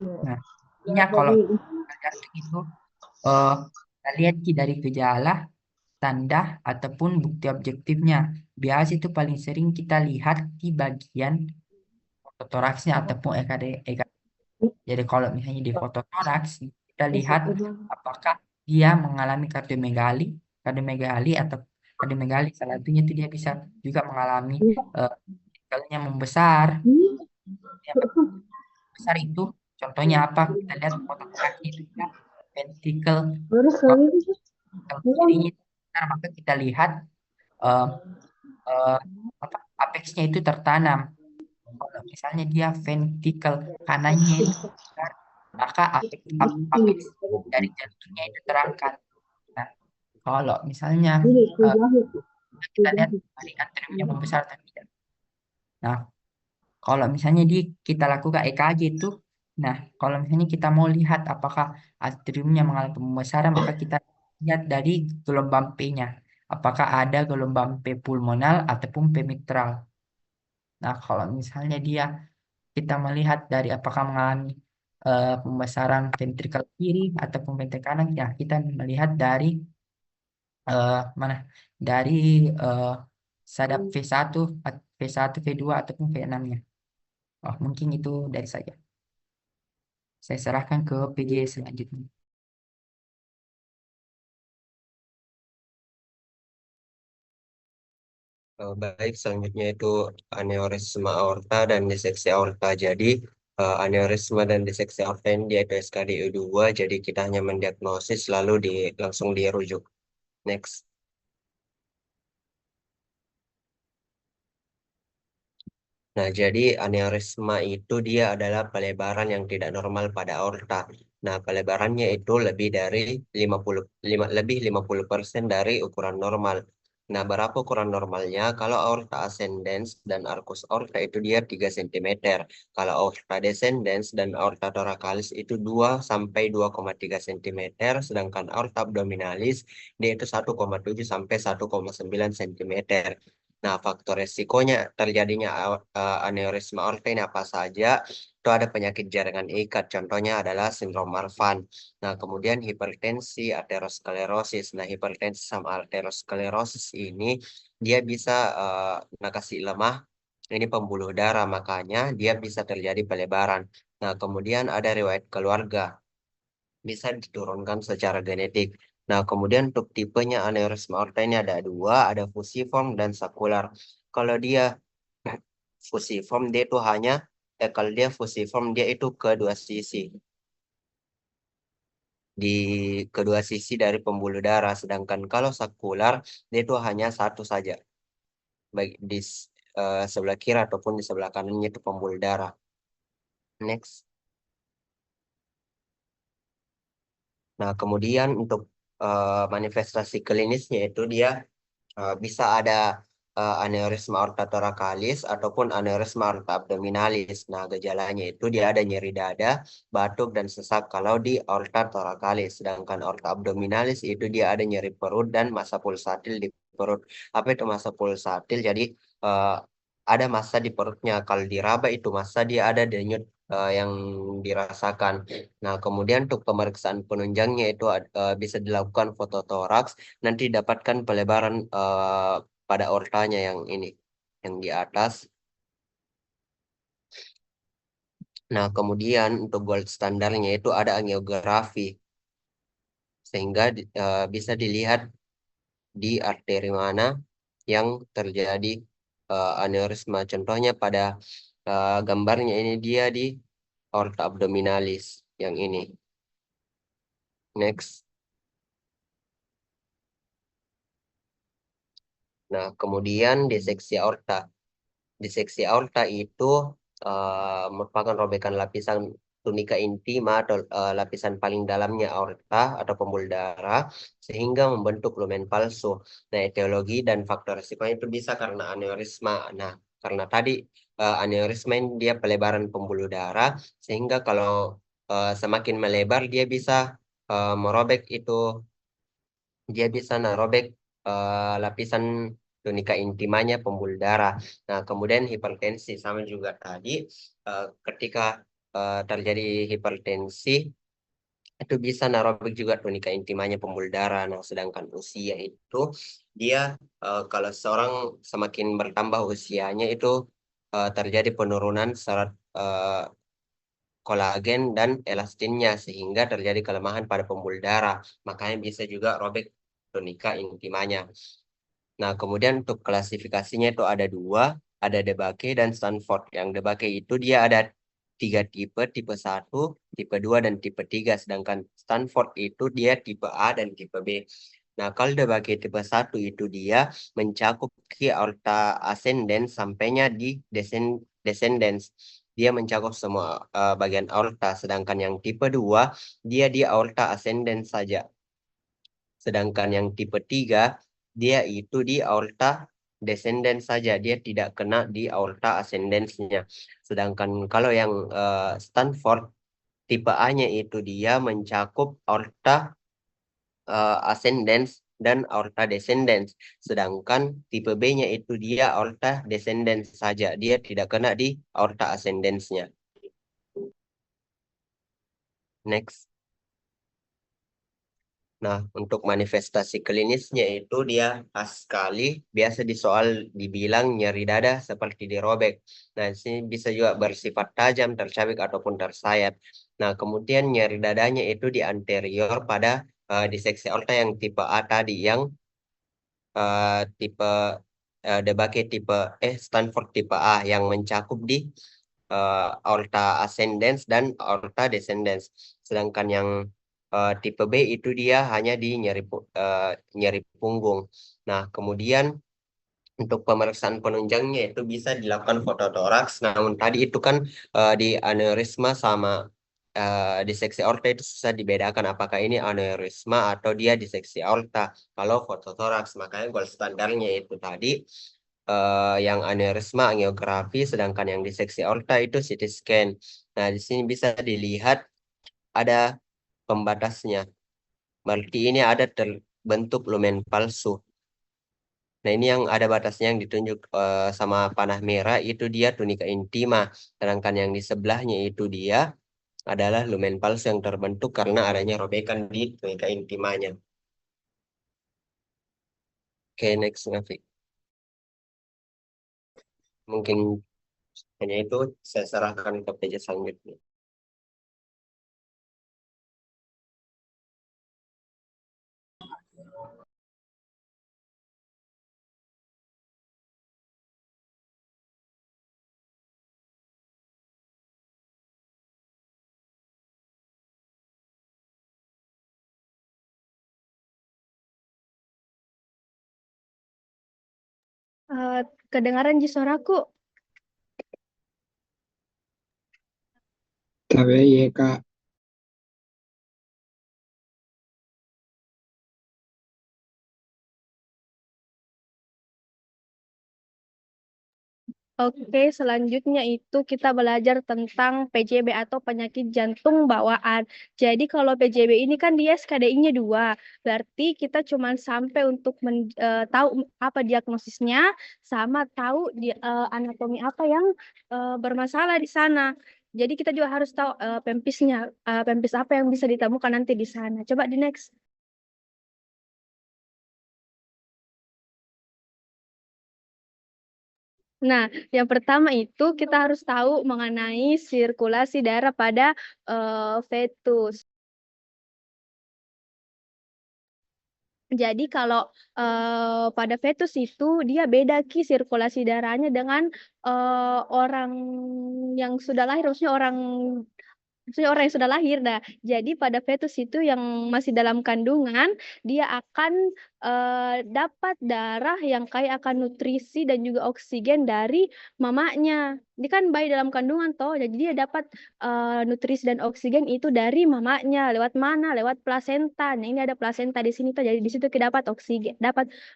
Nah, intinya kalau jantung itu eh kita lihat dari gejala, tanda ataupun bukti objektifnya. Biasa itu paling sering kita lihat di bagian fototoraksnya ataupun EKG. Jadi kalau misalnya di fototoraks kita lihat apakah dia mengalami kardiomegali, kardiomegali atau kardiomegali salah satunya itu dia bisa juga mengalami eh, ventrikelnya membesar. Yang besar itu contohnya apa? Kita lihat fototoraks itu ya, ventrikel kalau kirinya itu besar, maka kita lihat eh, eh, apexnya itu tertanam. Kalau misalnya dia ventrikel kanannya itu besar, maka apex dari jantungnya itu terangkat. Nah, kalau misalnya eh, kita lihat dari atriumnya membesar atau tidak. Nah, kalau misalnya kita lakukan EKG itu, nah kalau misalnya kita mau lihat apakah atriumnya mengalami pembesaran, maka kita lihat dari gelombang P-nya. Apakah ada gelombang P pulmonal ataupun P mitral. Nah, kalau misalnya kita melihat dari apakah mengalami pembesaran ventrikel kiri ataupun ventrikel kanan, ya kita melihat dari mana? Dari eh, sadap V1, V1, V2 ataupun V6-nya. Oh, mungkin itu dari saya. Saya serahkan ke PJ selanjutnya. Baik, selanjutnya itu aneurisma aorta dan diseksi aorta. Jadi, aneurisma dan diseksi aorta ini dia itu SKDU2, jadi kita hanya mendiagnosis lalu langsung dirujuk. Next. Nah, jadi aneurisma itu dia adalah pelebaran yang tidak normal pada aorta. Nah, pelebarannya itu lebih dari 50% dari ukuran normal. Nah, berapa ukuran normalnya? Kalau aorta ascendens dan arcus aorta itu dia 3 cm. Kalau aorta descendens dan aorta thoracalis itu 2 sampai 2,3 cm. Sedangkan aorta abdominalis dia itu 1,7 sampai 1,9 cm. Nah, faktor resikonya terjadinya aneurisma aorta ini apa saja? Itu ada penyakit jaringan ikat, contohnya adalah sindrom Marfan. Nah, kemudian hipertensi, aterosklerosis. Nah, hipertensi sama aterosklerosis ini dia bisa nakasi lemah, ini pembuluh darah, makanya dia bisa terjadi pelebaran. Nah, kemudian ada riwayat keluarga, bisa diturunkan secara genetik. Nah, kemudian untuk tipenya aneurisma aorta ini ada dua, ada fusiform dan sakular. Kalau dia fusiform dia itu kalau dia fusiform dia itu kedua sisi di kedua sisi dari pembuluh darah, sedangkan kalau sakular dia itu hanya satu saja, baik di sebelah kiri ataupun di sebelah kanannya itu pembuluh darah. Next. Nah, kemudian untuk manifestasi klinisnya itu dia Bisa ada aneurisma aorta thoracalis ataupun aneurisma aorta abdominalis. Nah, gejalanya itu dia ada nyeri dada, batuk, dan sesak kalau di aorta thoracalis. Sedangkan aorta abdominalis itu dia ada nyeri perut dan massa pulsatil di perut. Apa itu massa pulsatil? Jadi eh, ada massa di perutnya. Kalau diraba itu massa dia ada denyut yang dirasakan. Nah, kemudian untuk pemeriksaan penunjangnya itu bisa dilakukan fototoraks. Nanti dapatkan pelebaran pada aortanya yang ini, yang di atas. Nah, kemudian untuk gold standarnya itu ada angiografi, sehingga bisa dilihat di arteri mana yang terjadi aneurisma. Contohnya pada gambarnya ini dia di aorta abdominalis yang ini. Next. Nah, kemudian diseksi aorta. Diseksi aorta itu merupakan robekan lapisan tunika intima atau lapisan paling dalamnya aorta atau pembuluh darah sehingga membentuk lumen palsu. Nah, etiologi dan faktor risikonya itu bisa karena aneurisma. Nah, karena tadi aneurisma ini dia pelebaran pembuluh darah sehingga kalau semakin melebar merobek itu dia bisa merobek lapisan tunika intimanya pembuluh darah. Nah, kemudian hipertensi sama juga tadi ketika terjadi hipertensi itu bisa narobek juga tunika intimanya pembuluh darah. Nah, sedangkan usia itu dia kalau seorang semakin bertambah usianya itu terjadi penurunan serat kolagen dan elastinnya sehingga terjadi kelemahan pada pembuluh darah. Makanya bisa juga robek tunika intimanya. Nah, kemudian untuk klasifikasinya itu ada dua, ada Debake dan Stanford. Yang Debake itu dia ada tiga tipe, tipe 1, tipe 2, dan tipe 3. Sedangkan Stanford itu dia tipe A dan tipe B. Nah, kalau Debake tipe 1 itu dia mencakup ke aorta ascendens sampainya di descendens. Dia mencakup semua bagian aorta. Sedangkan yang tipe 2 dia di aorta ascendens saja. Sedangkan yang tipe 3 dia itu di aorta descendens saja, dia tidak kena di aorta ascendensnya. Sedangkan kalau yang Stanford tipe A-nya itu dia mencakup aorta ascendens dan aorta descendens. Sedangkan tipe B-nya itu dia aorta descendens saja, dia tidak kena di aorta ascendensnya. Next. Nah, untuk manifestasi klinisnya itu dia khas sekali, biasa di soal dibilang nyeri dada seperti dirobek. Nah, di sini bisa juga bersifat tajam, tercabik, ataupun tersayat. Nah, kemudian nyeri dadanya itu di anterior pada diseksi aorta yang tipe A tadi, yang tipe Debake tipe Stanford tipe A yang mencakup di aorta ascendens dan aorta descendens. Sedangkan yang tipe B itu dia hanya di nyeri punggung. Nah, kemudian untuk pemeriksaan penunjangnya itu bisa dilakukan fototoraks. Namun tadi itu kan di aneurisma sama diseksi aorta itu susah dibedakan apakah ini aneurisma atau dia diseksi aorta. Kalau fototoraks, makanya gold standarnya itu tadi yang aneurisma angiografi, sedangkan yang diseksi aorta itu CT scan. Nah, di sini bisa dilihat ada pembatasnya. Berarti ini ada terbentuk lumen palsu. Nah, ini yang ada batasnya yang ditunjuk sama panah merah itu dia tunika intima. Sedangkan yang di sebelahnya itu dia adalah lumen palsu yang terbentuk karena adanya robekan di tunika intimanya. Oke, next grafik. Mungkin hanya itu, saya serahkan ke page selanjutnya. Kedengaran di suaraku? Tapi ya Kak, Oke, selanjutnya itu kita belajar tentang PJB atau penyakit jantung bawaan. Jadi kalau PJB ini kan dia SKDI-nya 2. Berarti kita cuma sampai untuk tahu apa diagnosisnya sama tahu anatomi apa yang bermasalah di sana. Jadi kita juga harus tahu pempisnya, pempis apa yang bisa ditemukan nanti di sana. Coba di next. Nah, yang pertama itu kita harus tahu mengenai sirkulasi darah pada fetus. Jadi kalau pada fetus itu dia beda sirkulasi darahnya dengan orang yang sudah lahir, maksudnya orang yang sudah lahir. Nah, jadi pada fetus itu yang masih dalam kandungan, dia akan dapat darah yang kaya akan nutrisi dan juga oksigen dari mamanya. Ini kan bayi dalam kandungan toh, jadi dia dapat nutrisi dan oksigen itu dari mamanya. Lewat mana? Lewat plasenta. Nah, ini ada plasenta di sini toh, jadi di situ kita dapat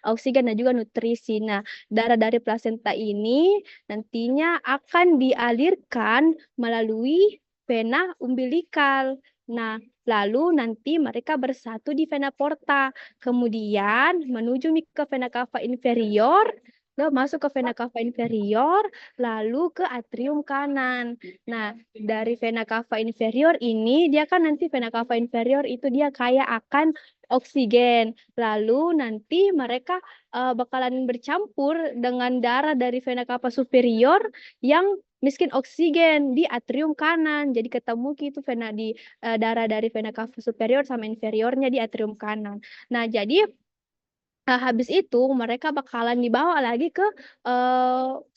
oksigen dan juga nutrisi. Nah, darah dari plasenta ini nantinya akan dialirkan melalui vena umbilikal. Nah, lalu nanti mereka bersatu di vena porta, kemudian menuju ke vena cava inferior, lalu masuk ke vena cava inferior, lalu ke atrium kanan. Nah, dari vena cava inferior ini, dia kan nanti vena cava inferior itu dia kaya akan oksigen. Lalu nanti mereka bakalan bercampur dengan darah dari vena cava superior yang miskin oksigen di atrium kanan. Jadi ketemu gitu vena di darah dari vena cava superior sama inferiornya di atrium kanan. Nah, jadi habis itu mereka bakalan dibawa lagi ke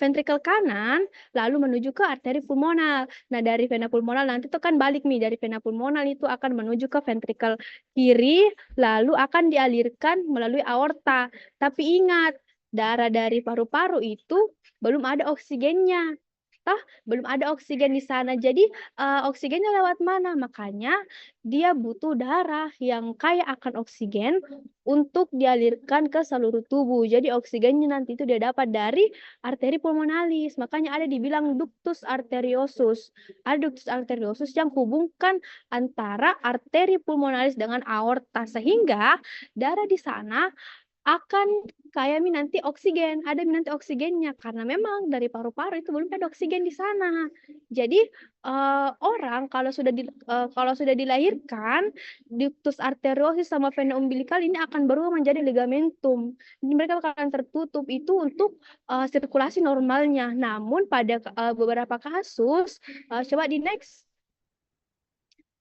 ventrikel kanan, lalu menuju ke arteri pulmonal. Nah, dari vena pulmonal nanti tuh kan balik nih, dari vena pulmonal itu akan menuju ke ventrikel kiri, lalu akan dialirkan melalui aorta. Tapi ingat, darah dari paru-paru itu belum ada oksigennya. Belum ada oksigen di sana. Jadi oksigennya lewat mana? Makanya dia butuh darah yang kaya akan oksigen untuk dialirkan ke seluruh tubuh. Jadi oksigennya nanti itu dia dapat dari arteri pulmonalis. Makanya ada dibilang ductus arteriosus. Ada ductus arteriosus yang hubungkan antara arteri pulmonalis dengan aorta, sehingga darah di sana akan kayak nanti oksigen, ada nanti oksigennya karena memang dari paru-paru itu belum ada oksigen di sana. Jadi orang kalau sudah dilahirkan, ductus arteriosus sama vena umbilikal ini akan berubah menjadi ligamentum. Jadi mereka akan tertutup itu untuk sirkulasi normalnya. Namun pada beberapa kasus, coba di next.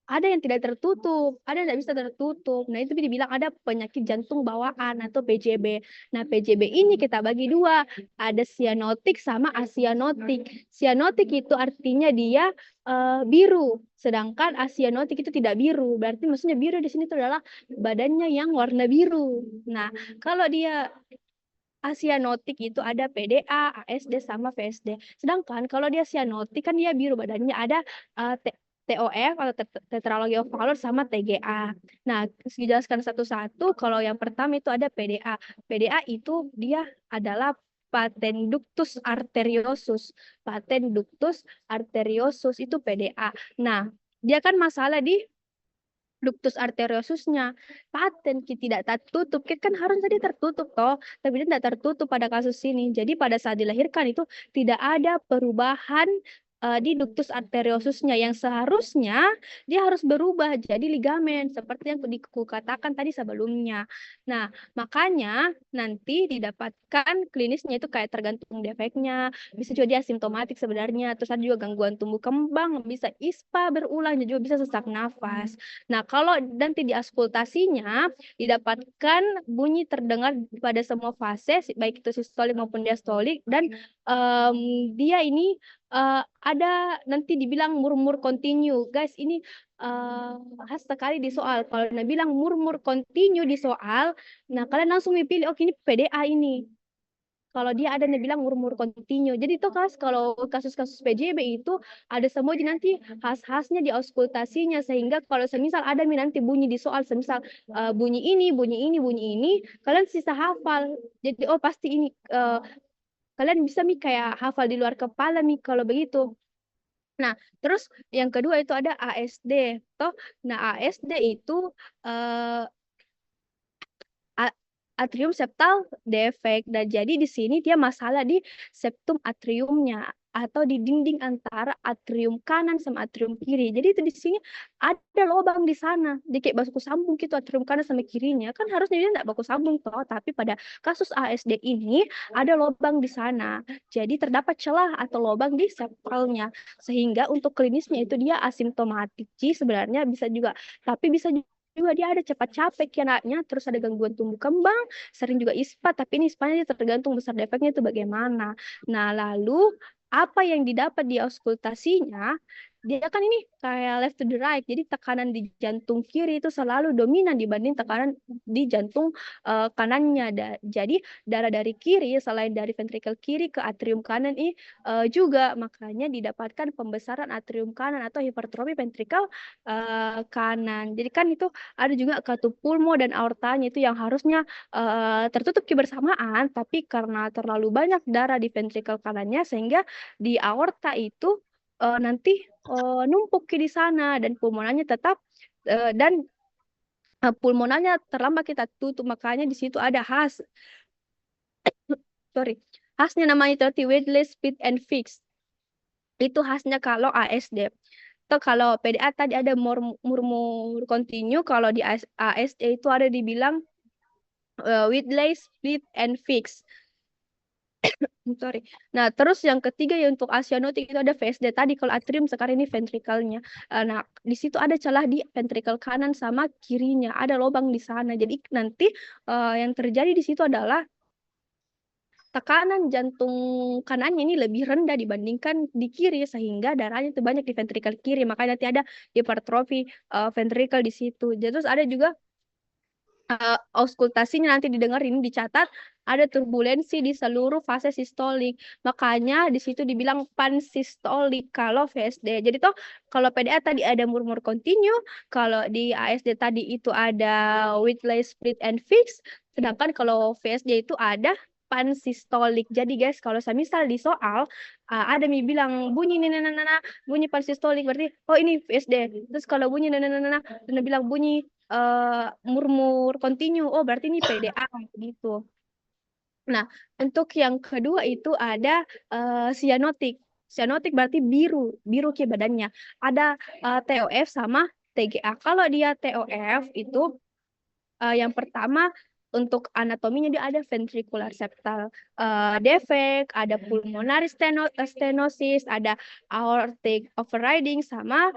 Ada yang tidak tertutup, ada yang tidak bisa tertutup. Nah, itu dibilang ada penyakit jantung bawaan atau PJB. Nah, PJB ini kita bagi 2. Ada sianotik sama asianotik. Sianotik itu artinya dia biru, sedangkan asianotik itu tidak biru. Berarti maksudnya biru di sini itu adalah badannya yang warna biru. Nah, kalau dia asianotik itu ada PDA, ASD sama VSD. Sedangkan kalau dia sianotik kan dia biru, badannya ada TOF atau tetralogy of valor sama TGA. Nah, dijelaskan satu-satu. Kalau yang pertama itu ada PDA. PDA itu dia adalah patent ductus arteriosus. Patent ductus arteriosus itu PDA. Nah, dia kan masalah di ductus arteriosusnya. Paten tidak tertutup, kan harus tadi tertutup toh, tapi dia tidak tertutup pada kasus ini. Jadi pada saat dilahirkan itu tidak ada perubahan di ductus arteriosusnya, yang seharusnya dia harus berubah jadi ligamen seperti yang dikatakan tadi sebelumnya. Nah, makanya nanti didapatkan klinisnya itu kayak tergantung defeknya, bisa juga dia asimptomatik sebenarnya, terus ada juga gangguan tumbuh kembang, bisa ISPA berulang, dan juga bisa sesak nafas. Nah, kalau nanti di auskultasinya didapatkan bunyi terdengar pada semua fase, baik itu sistolik maupun diastolik, dan dia ini ada nanti dibilang murmur continue. Guys, ini khas sekali di soal. Kalau bilang murmur continue di soal, nah kalian langsung pilih, oke ini PDA ini. Kalau dia ada yang bilang murmur continue. Jadi itu kalau kasus-kasus PJB itu ada semua nanti khas-khasnya di auskultasinya, sehingga kalau semisal ada nanti bunyi di soal, semisal bunyi ini, kalian sisa hafal. Jadi oh pasti ini Kalian bisa Mi kayak hafal di luar kepala Mi kalau begitu. Nah, terus yang kedua itu ada ASD, toh. Nah, ASD itu eh, atrium septal defect. Dan jadi di sini dia masalah di septum atriumnya atau di dinding antara atrium kanan sama atrium kiri. Jadi itu di sini ada lubang di sana. Dia kayak baku sambung gitu atrium kanan sama kirinya. Kan harusnya dia tidak baku sambung toh, tapi pada kasus ASD ini ada lubang di sana. Jadi terdapat celah atau lubang di septalnya. Sehingga untuk klinisnya itu dia asimptomatik sih sebenarnya bisa juga, tapi bisa juga dia ada cepat capek ya anaknya, terus ada gangguan tumbuh kembang, sering juga ispa, tapi ini ispanya tergantung besar defeknya itu bagaimana. Nah, lalu apa yang didapat di auskultasinya, dia kan ini kayak left to the right, jadi tekanan di jantung kiri itu selalu dominan dibanding tekanan di jantung kanannya. Jadi darah dari kiri selain dari ventrikel kiri ke atrium kanan ini juga makanya didapatkan pembesaran atrium kanan atau hipertrofi ventrikel kanan. Jadi kan itu ada juga katup pulmo dan aortanya itu yang harusnya tertutup bersamaan, tapi karena terlalu banyak darah di ventrikel kanannya sehingga di aorta itu nanti numpuk di sana dan pulmonalnya tetap dan pulmonalnya terlambat kita tutup, makanya di situ ada khasnya namanya 30 Wedley Split and Fix. Itu khasnya kalau ASD. Atau kalau PDA tadi ada murmur continue, kalau di ASD itu ada dibilang Wedley Split and Fix. Nah, terus yang ketiga ya untuk asianotik itu ada VSD tadi. Kalau atrium sekarang ini ventrikelnya. Nah, di situ ada celah di ventrikel kanan sama kirinya. Ada lubang di sana. Jadi nanti yang terjadi di situ adalah tekanan jantung kanannya ini lebih rendah dibandingkan di kiri sehingga darahnya itu banyak di ventrikel kiri. Makanya nanti ada hipertrofi ventrikel di situ. Jadi terus ada juga auskultasinya nanti didengerin, dicatat ada turbulensi di seluruh fase sistolik. Makanya di situ dibilang pansistolik kalau VSD. Jadi toh kalau PDA tadi ada murmur continue, kalau di ASD tadi itu ada Whitley split and fix, sedangkan kalau VSD itu ada pansistolik. Jadi guys, kalau misal di soal ada mi bilang bunyi nana bunyi pansistolik berarti oh ini VSD. Terus kalau bunyi nana bilang bunyi murmur continue, oh berarti ini PDA gitu. Nah, untuk yang kedua itu ada sianotik. Sianotik berarti biru ke badannya. Ada TOF sama TGA. Kalau dia TOF itu yang pertama untuk anatominya dia ada ventricular septal defect, ada pulmonary stenosis, ada aortic overriding sama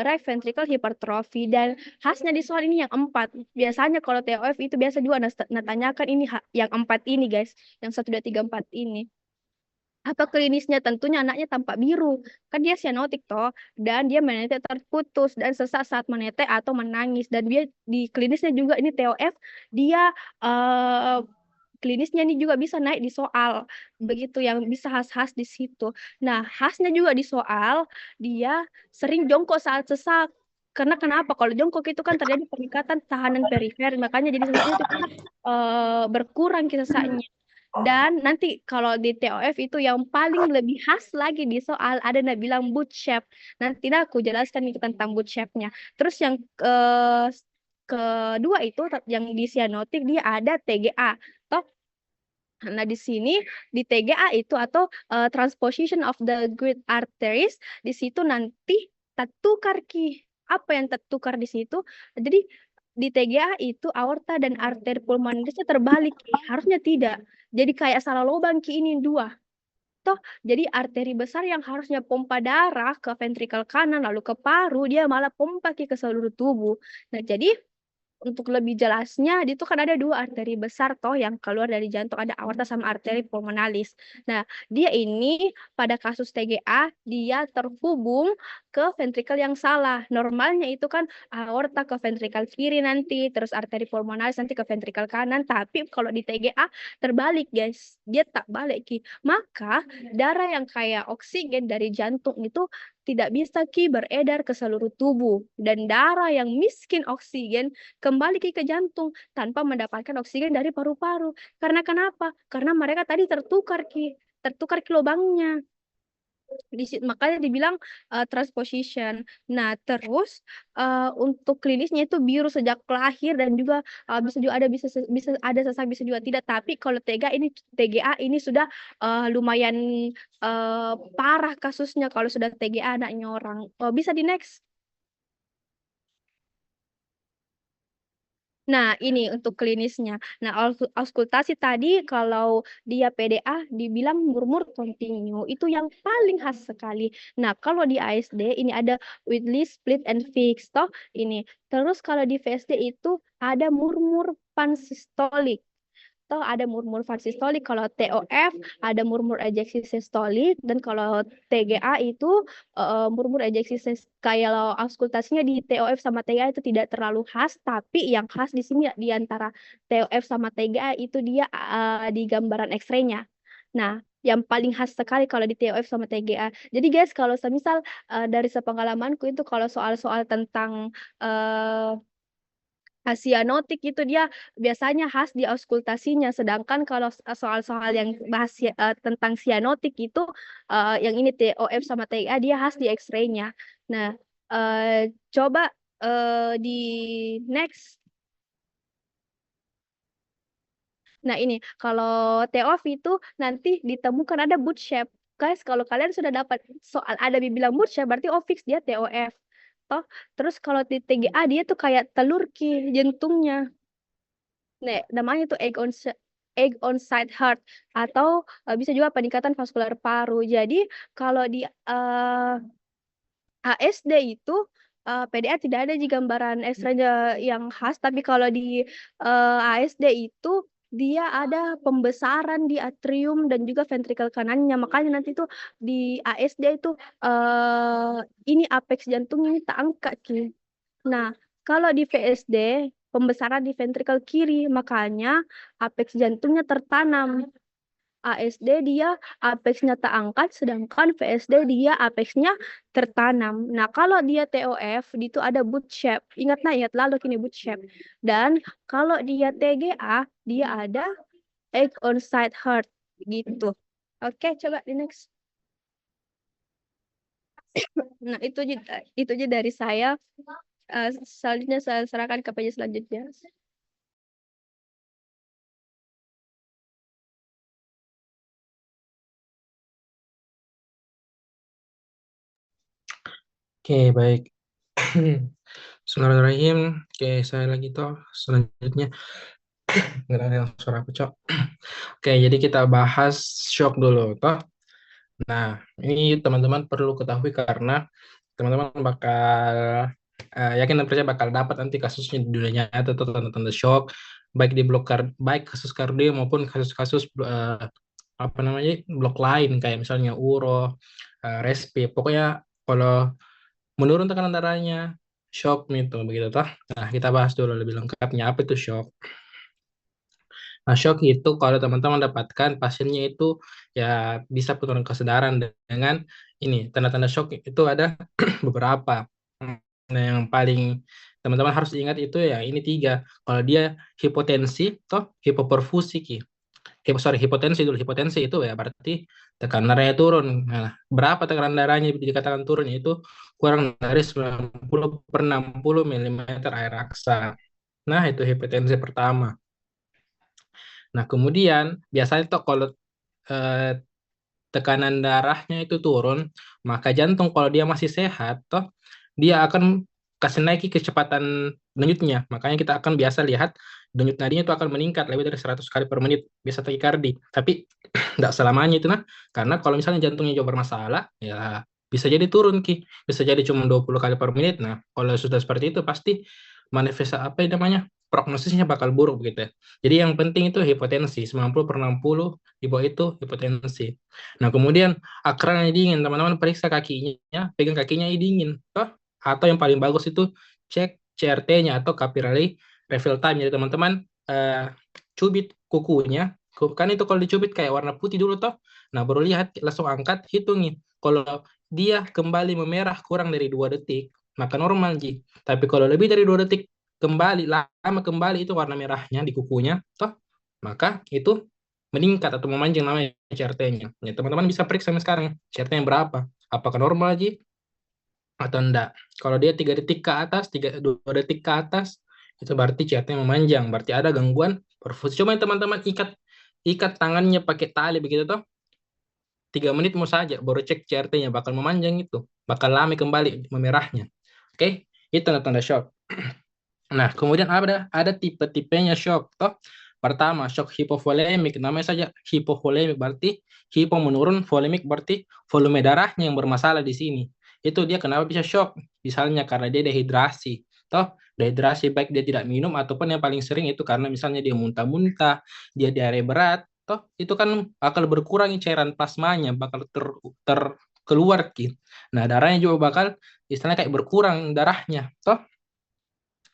right ventricle hypertrophy. Dan khasnya di soal ini yang 4. Biasanya kalau TOF itu biasa juga tanyakan ini yang 4 ini guys, yang 1, 2, 3, 4 ini. Apa klinisnya? Tentunya anaknya tampak biru. Kan dia sianotik toh. Dan dia menete terputus dan sesak saat menete atau menangis. Dan dia di klinisnya juga ini TOF. Dia klinisnya ini juga bisa naik di soal. Begitu yang bisa khas-khas di situ. Nah, khasnya juga di soal, dia sering jongkok saat sesak. Karena kenapa? Kalau jongkok itu kan terjadi peningkatan tahanan perifer. Makanya jadi sesaknya itu berkurang sesaknya. Dan nanti kalau di TOF itu yang paling lebih khas lagi di soal ada bilang boot shape. Nanti aku jelaskan nih tentang boot shape-nya. Terus yang kedua itu yang di sianotik dia ada TGA. Toh, nah di sini di TGA itu atau transposition of the great arteries, di situ nanti tertukar apa yang tertukar di situ. Jadi di TGA itu aorta dan arteri pulmonarisnya terbalik. Harusnya tidak. Jadi kayak salah lubang ini 2. Toh, jadi arteri besar yang harusnya pompa darah ke ventrikel kanan lalu ke paru, dia malah pompa ke seluruh tubuh. Nah, jadi untuk lebih jelasnya, itu kan ada 2 arteri besar toh yang keluar dari jantung, ada aorta sama arteri pulmonalis. Nah, dia ini pada kasus TGA dia terhubung ke ventrikel yang salah. Normalnya itu kan aorta ke ventrikel kiri nanti, terus arteri pulmonalis nanti ke ventrikel kanan. Tapi kalau di TGA terbalik guys, dia tak balik Maka darah yang kayak oksigen dari jantung itu tidak bisa Ki beredar ke seluruh tubuh dan darah yang miskin oksigen kembali Ki ke jantung tanpa mendapatkan oksigen dari paru-paru. Karena kenapa? Karena mereka tadi tertukar Ki lubangnya. Makanya dibilang transposition. Nah, terus untuk klinisnya itu biru sejak lahir dan juga bisa juga ada bisa ada sesak bisa juga tidak. Tapi kalau TGA ini sudah lumayan parah kasusnya kalau sudah TGA anaknya orang. Bisa di next. Nah, ini untuk klinisnya. Nah, auskultasi tadi kalau dia PDA dibilang murmur kontinu. Itu yang paling khas sekali. Nah, kalau di ASD ini ada Whitley, split, and fix. Toh, ini. Terus kalau di VSD itu ada murmur pansistolik. Toh ada murmur pansistolik. Kalau TOF ada murmur ejeksi sistolik. Dan kalau TGA itu murmur ejeksi kalau auskultasinya di TOF sama TGA itu tidak terlalu khas, tapi yang khas di sini di antara TOF sama TGA itu dia di gambaran X-ray-nya. Nah, yang paling khas sekali kalau di TOF sama TGA. Jadi guys, kalau semisal dari sepengalamanku itu kalau soal-soal tentang sianotik itu dia biasanya khas di auskultasinya, sedangkan kalau soal-soal yang bahas tentang sianotik itu yang ini TOF sama TIA dia khas di X-ray-nya. Nah, coba di next. Nah, ini kalau TOF itu nanti ditemukan ada boot shape. Guys, kalau kalian sudah dapat soal ada bilang boot shape berarti fix dia TOF. Toh, terus kalau di TGA dia tuh kayak telur Ki jantungnya. Nah, namanya tuh egg on site heart atau bisa juga peningkatan vaskular paru. Jadi kalau di ASD itu PDA tidak ada di gambaran ekstranya yang khas, tapi kalau di ASD itu dia ada pembesaran di atrium dan juga ventrikel kanannya. Makanya nanti tuh di ASD itu ini apex jantungnya ini tak angkat Ki. Nah, kalau di VSD pembesaran di ventrikel kiri, makanya apex jantungnya tertanam. ASD dia apexnya tak angkat, sedangkan VSD dia apexnya tertanam. Nah, kalau dia TOF, itu ada boot shape. Ingat lalu kini boot shape. Dan kalau dia TGA, dia ada egg on site heart. Gitu. Oke, coba di next. Nah, itu aja dari saya. Selanjutnya saya serahkan ke page selanjutnya. Oke, baik. Bismillahirrahmanirrahim. Oke, saya lagi toh selanjutnya. Nggak ada yang suara aku, Cok. Oke, jadi kita bahas shock dulu toh. Nah, ini teman-teman perlu ketahui karena teman-teman bakal yakin dan percaya bakal dapat nanti kasusnya di dunia nyata atau tanda-tanda shock baik di baik kasus kardio maupun kasus-kasus apa namanya blok lain kayak misalnya uro, respi. Pokoknya kalau menurun tekanan darahnya, shock gitu begitu toh. Nah, kita bahas dulu lebih lengkapnya apa itu shock. Nah, shock itu kalau teman-teman dapatkan pasiennya itu ya bisa penurunan kesadaran dengan ini tanda-tanda shock itu ada beberapa. Nah, yang paling teman-teman harus ingat itu ya ini 3. Kalau dia hipotensi toh hipoperfusi Ki. Hipotensi itu ya berarti tekanan darahnya turun. Nah, berapa tekanan darahnya dikatakan turun itu kurang dari 90/60 mm air aksa. Nah, itu hipotensi pertama. Nah, kemudian biasanya tuh kalau tekanan darahnya itu turun, maka jantung kalau dia masih sehat, toh dia akan kasih naik kecepatan denyutnya. Makanya kita akan biasa lihat denyut nadinya itu akan meningkat lebih dari 100 kali per menit, biasa takikardi. Tapi tidak selamanya itu nah, karena kalau misalnya jantungnya juga bermasalah, ya bisa jadi turun Ki, bisa jadi cuma 20 kali per menit. Nah, kalau sudah seperti itu pasti manifestasi apa namanya? Prognosisnya bakal buruk begitu ya. Jadi yang penting itu hipotensi 90/60 di bawah itu hipotensi. Nah, kemudian akarnya dingin, teman-teman periksa kakinya, pegang kakinya dingin. Atau yang paling bagus itu cek CRT-nya atau capillary refill time. Jadi teman-teman cubit kukunya, kan itu kalau dicubit kayak warna putih dulu toh. Nah, baru lihat langsung angkat hitungi. Kalau dia kembali memerah kurang dari 2 detik, maka normal, Ji. Tapi kalau lebih dari 2 detik lama kembali itu warna merahnya di kukunya, toh, maka itu meningkat atau memanjang namanya CRT-nya. Ya, teman-teman bisa periksa sekarang CRT-nya berapa. Apakah normal, Ji, atau enggak. Kalau dia 3 detik ke atas, 2 detik ke atas, itu berarti CRT memanjang, berarti ada gangguan perfusi. Coba teman-teman ikat tangannya pakai tali begitu toh. 3 menit mau saja baru cek CRT-nya bakal memanjang itu, bakal lama kembali memerahnya. Oke, itu tanda-tanda shock. Nah, kemudian ada tipe-tipenya shock toh. Pertama, shock hipovolemik, namanya saja hipovolemik berarti hipo menurun, volemik berarti volume darahnya yang bermasalah di sini. Itu dia kenapa bisa shock? Misalnya karena dia dehidrasi. Toh, dehidrasi baik dia tidak minum ataupun yang paling sering itu karena misalnya dia muntah-muntah, dia diare berat, toh itu kan bakal berkurang cairan plasmanya, bakal keluar gitu. Nah, darahnya juga bakal istilahnya kayak berkurang darahnya, toh.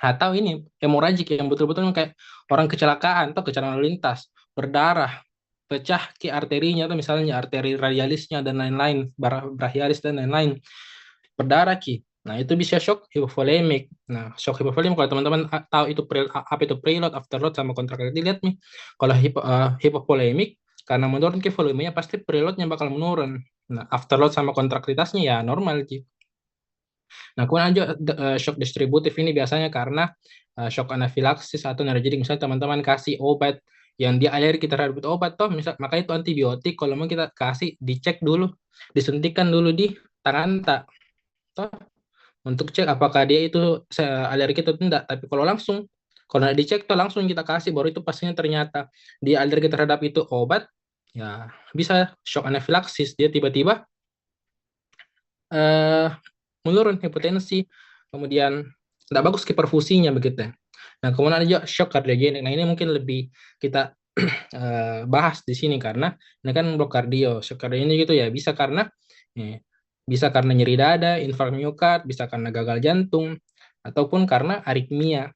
Atau ini hemoragik yang betul-betul kayak orang kecelakaan atau kecelakaan lalu lintas, berdarah, pecah ke arterinya atau misalnya arteri radialisnya dan lain-lain, brachialis dan lain-lain, berdarah ki. Nah, itu bisa shock hipovolemik. Nah, shock hipovolemik kalau teman-teman tahu itu apa itu preload, afterload sama kontraktility, lihat nih. Kalau hipovolemik karena menurun ke volumenya pasti preloadnya bakal menurun. Nah, afterload sama kontraktilitasnya ya normal ki. Nah, kemudian juga shock distributif ini biasanya karena shock anafilaksis atau neurogenic. Misalnya teman-teman kasih obat yang dia alergi terhadap obat, toh misal maka itu antibiotik. Kalau mau kita kasih, dicek dulu, disuntikan dulu di tangan tak, toh, untuk cek apakah dia itu alergi atau tidak. Tapi kalau nggak dicek toh langsung kita kasih, baru itu pastinya ternyata dia alergi terhadap itu obat, ya bisa shock anafilaksis, dia tiba-tiba menurun hipotensi, kemudian tidak bagus ke perfusinya begitu. Nah, kemudian ada juga shock kardiogenik. Nah, ini mungkin lebih kita bahas di sini karena ini kan blok kardio. Shock kardiogenik gitu ya bisa karena nyeri dada, infark miokard, bisa karena gagal jantung, ataupun karena aritmia.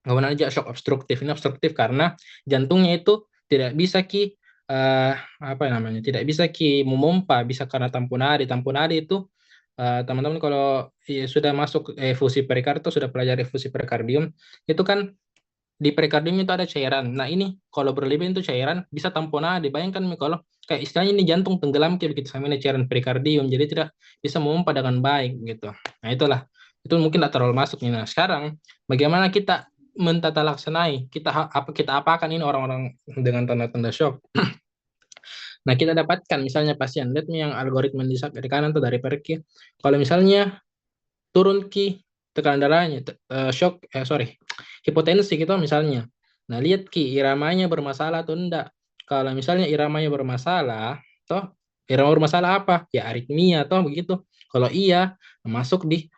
Kemudian ada shock obstruktif. Ini obstruktif karena jantungnya itu tidak bisa tidak bisa memompa, bisa karena tamponade. Tamponade itu teman-teman kalau sudah masuk fusi perikardium, sudah pelajari fusi perikardium, itu kan di perikardium itu ada cairan. Nah, ini kalau berlebihan itu cairan bisa tamponade. Bayangkan kalau kayak istilahnya ini jantung tenggelam kayak begitu sama ini cairan perikardium, jadi tidak bisa memompa dengan baik gitu. Nah, itulah. Itu mungkin tidak terlalu masuk nih. Nah, sekarang bagaimana kita mentata laksanai? Kita apakan ini orang-orang dengan tanda-tanda shock? Nah, kita dapatkan misalnya pasien, lihat nih yang algoritma di kanan tuh dari Perki. Kalau misalnya turun tekanan darahnya, hipotensi gitu misalnya. Nah, lihat iramanya bermasalah atau enggak. Kalau misalnya iramanya bermasalah, irama bermasalah apa? Ya aritmia toh begitu. Kalau iya, masuk di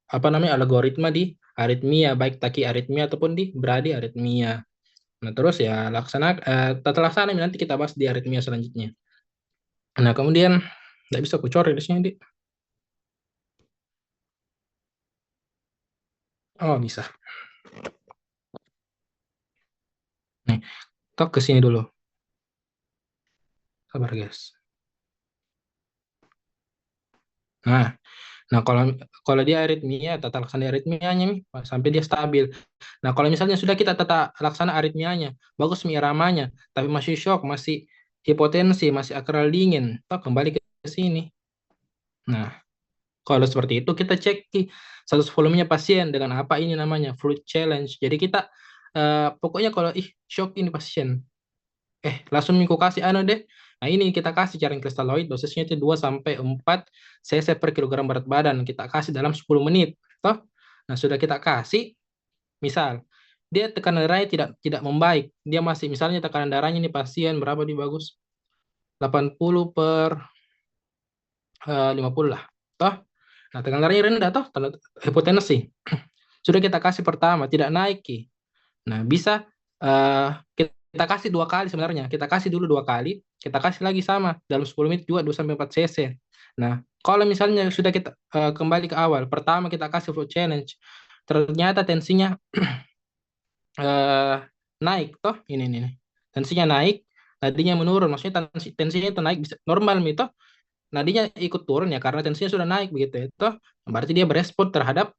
algoritma di aritmia, baik taki aritmia ataupun di brady aritmia. Nah, terus ya tata laksana nanti kita bahas di aritmia selanjutnya. Nah, kemudian nggak bisa kucoret di sini, Dik. Oh, bisa. Nih, ke sini dulu. Sabar, guys. Nah, kalau dia aritmia, tata laksana aritmianya nih, sampai dia stabil. Nah, kalau misalnya sudah kita tata laksana aritmianya, bagus iramanya, tapi masih shock, masih hipotensi, masih akral dingin, kembali ke sini. Nah, kalau seperti itu kita cek status volumenya pasien dengan apa ini namanya fluid challenge. Jadi kita pokoknya kalau shock ini pasien, langsung minggu kasih deh. Nah, ini kita kasih cairan kristaloid, dosisnya itu 2 sampai 4 cc per kilogram berat badan. Kita kasih dalam 10 menit. Toh? Nah, sudah kita kasih, misal dia tekanan darahnya tidak membaik. Dia masih misalnya tekanan darahnya ini pasien berapa di bagus? 80 per 50 lah. Toh? Nah, tekanan darahnya rendah toh, hipotensi. Sudah kita kasih pertama, tidak naik. Nah, bisa kita kasih 2 kali sebenarnya. Kita kasih dulu 2 kali, kita kasih lagi sama dalam 10 menit juga 2 sampai 4 cc. Nah, kalau misalnya sudah kita kembali ke awal, pertama kita kasih flow challenge, ternyata tensinya naik toh, ini tensinya naik, tadinya menurun, maksudnya tensinya itu naik bisa normal gitu. nadinya ikut turun ya karena tensinya sudah naik begitu ya. Toh, berarti dia berespon terhadap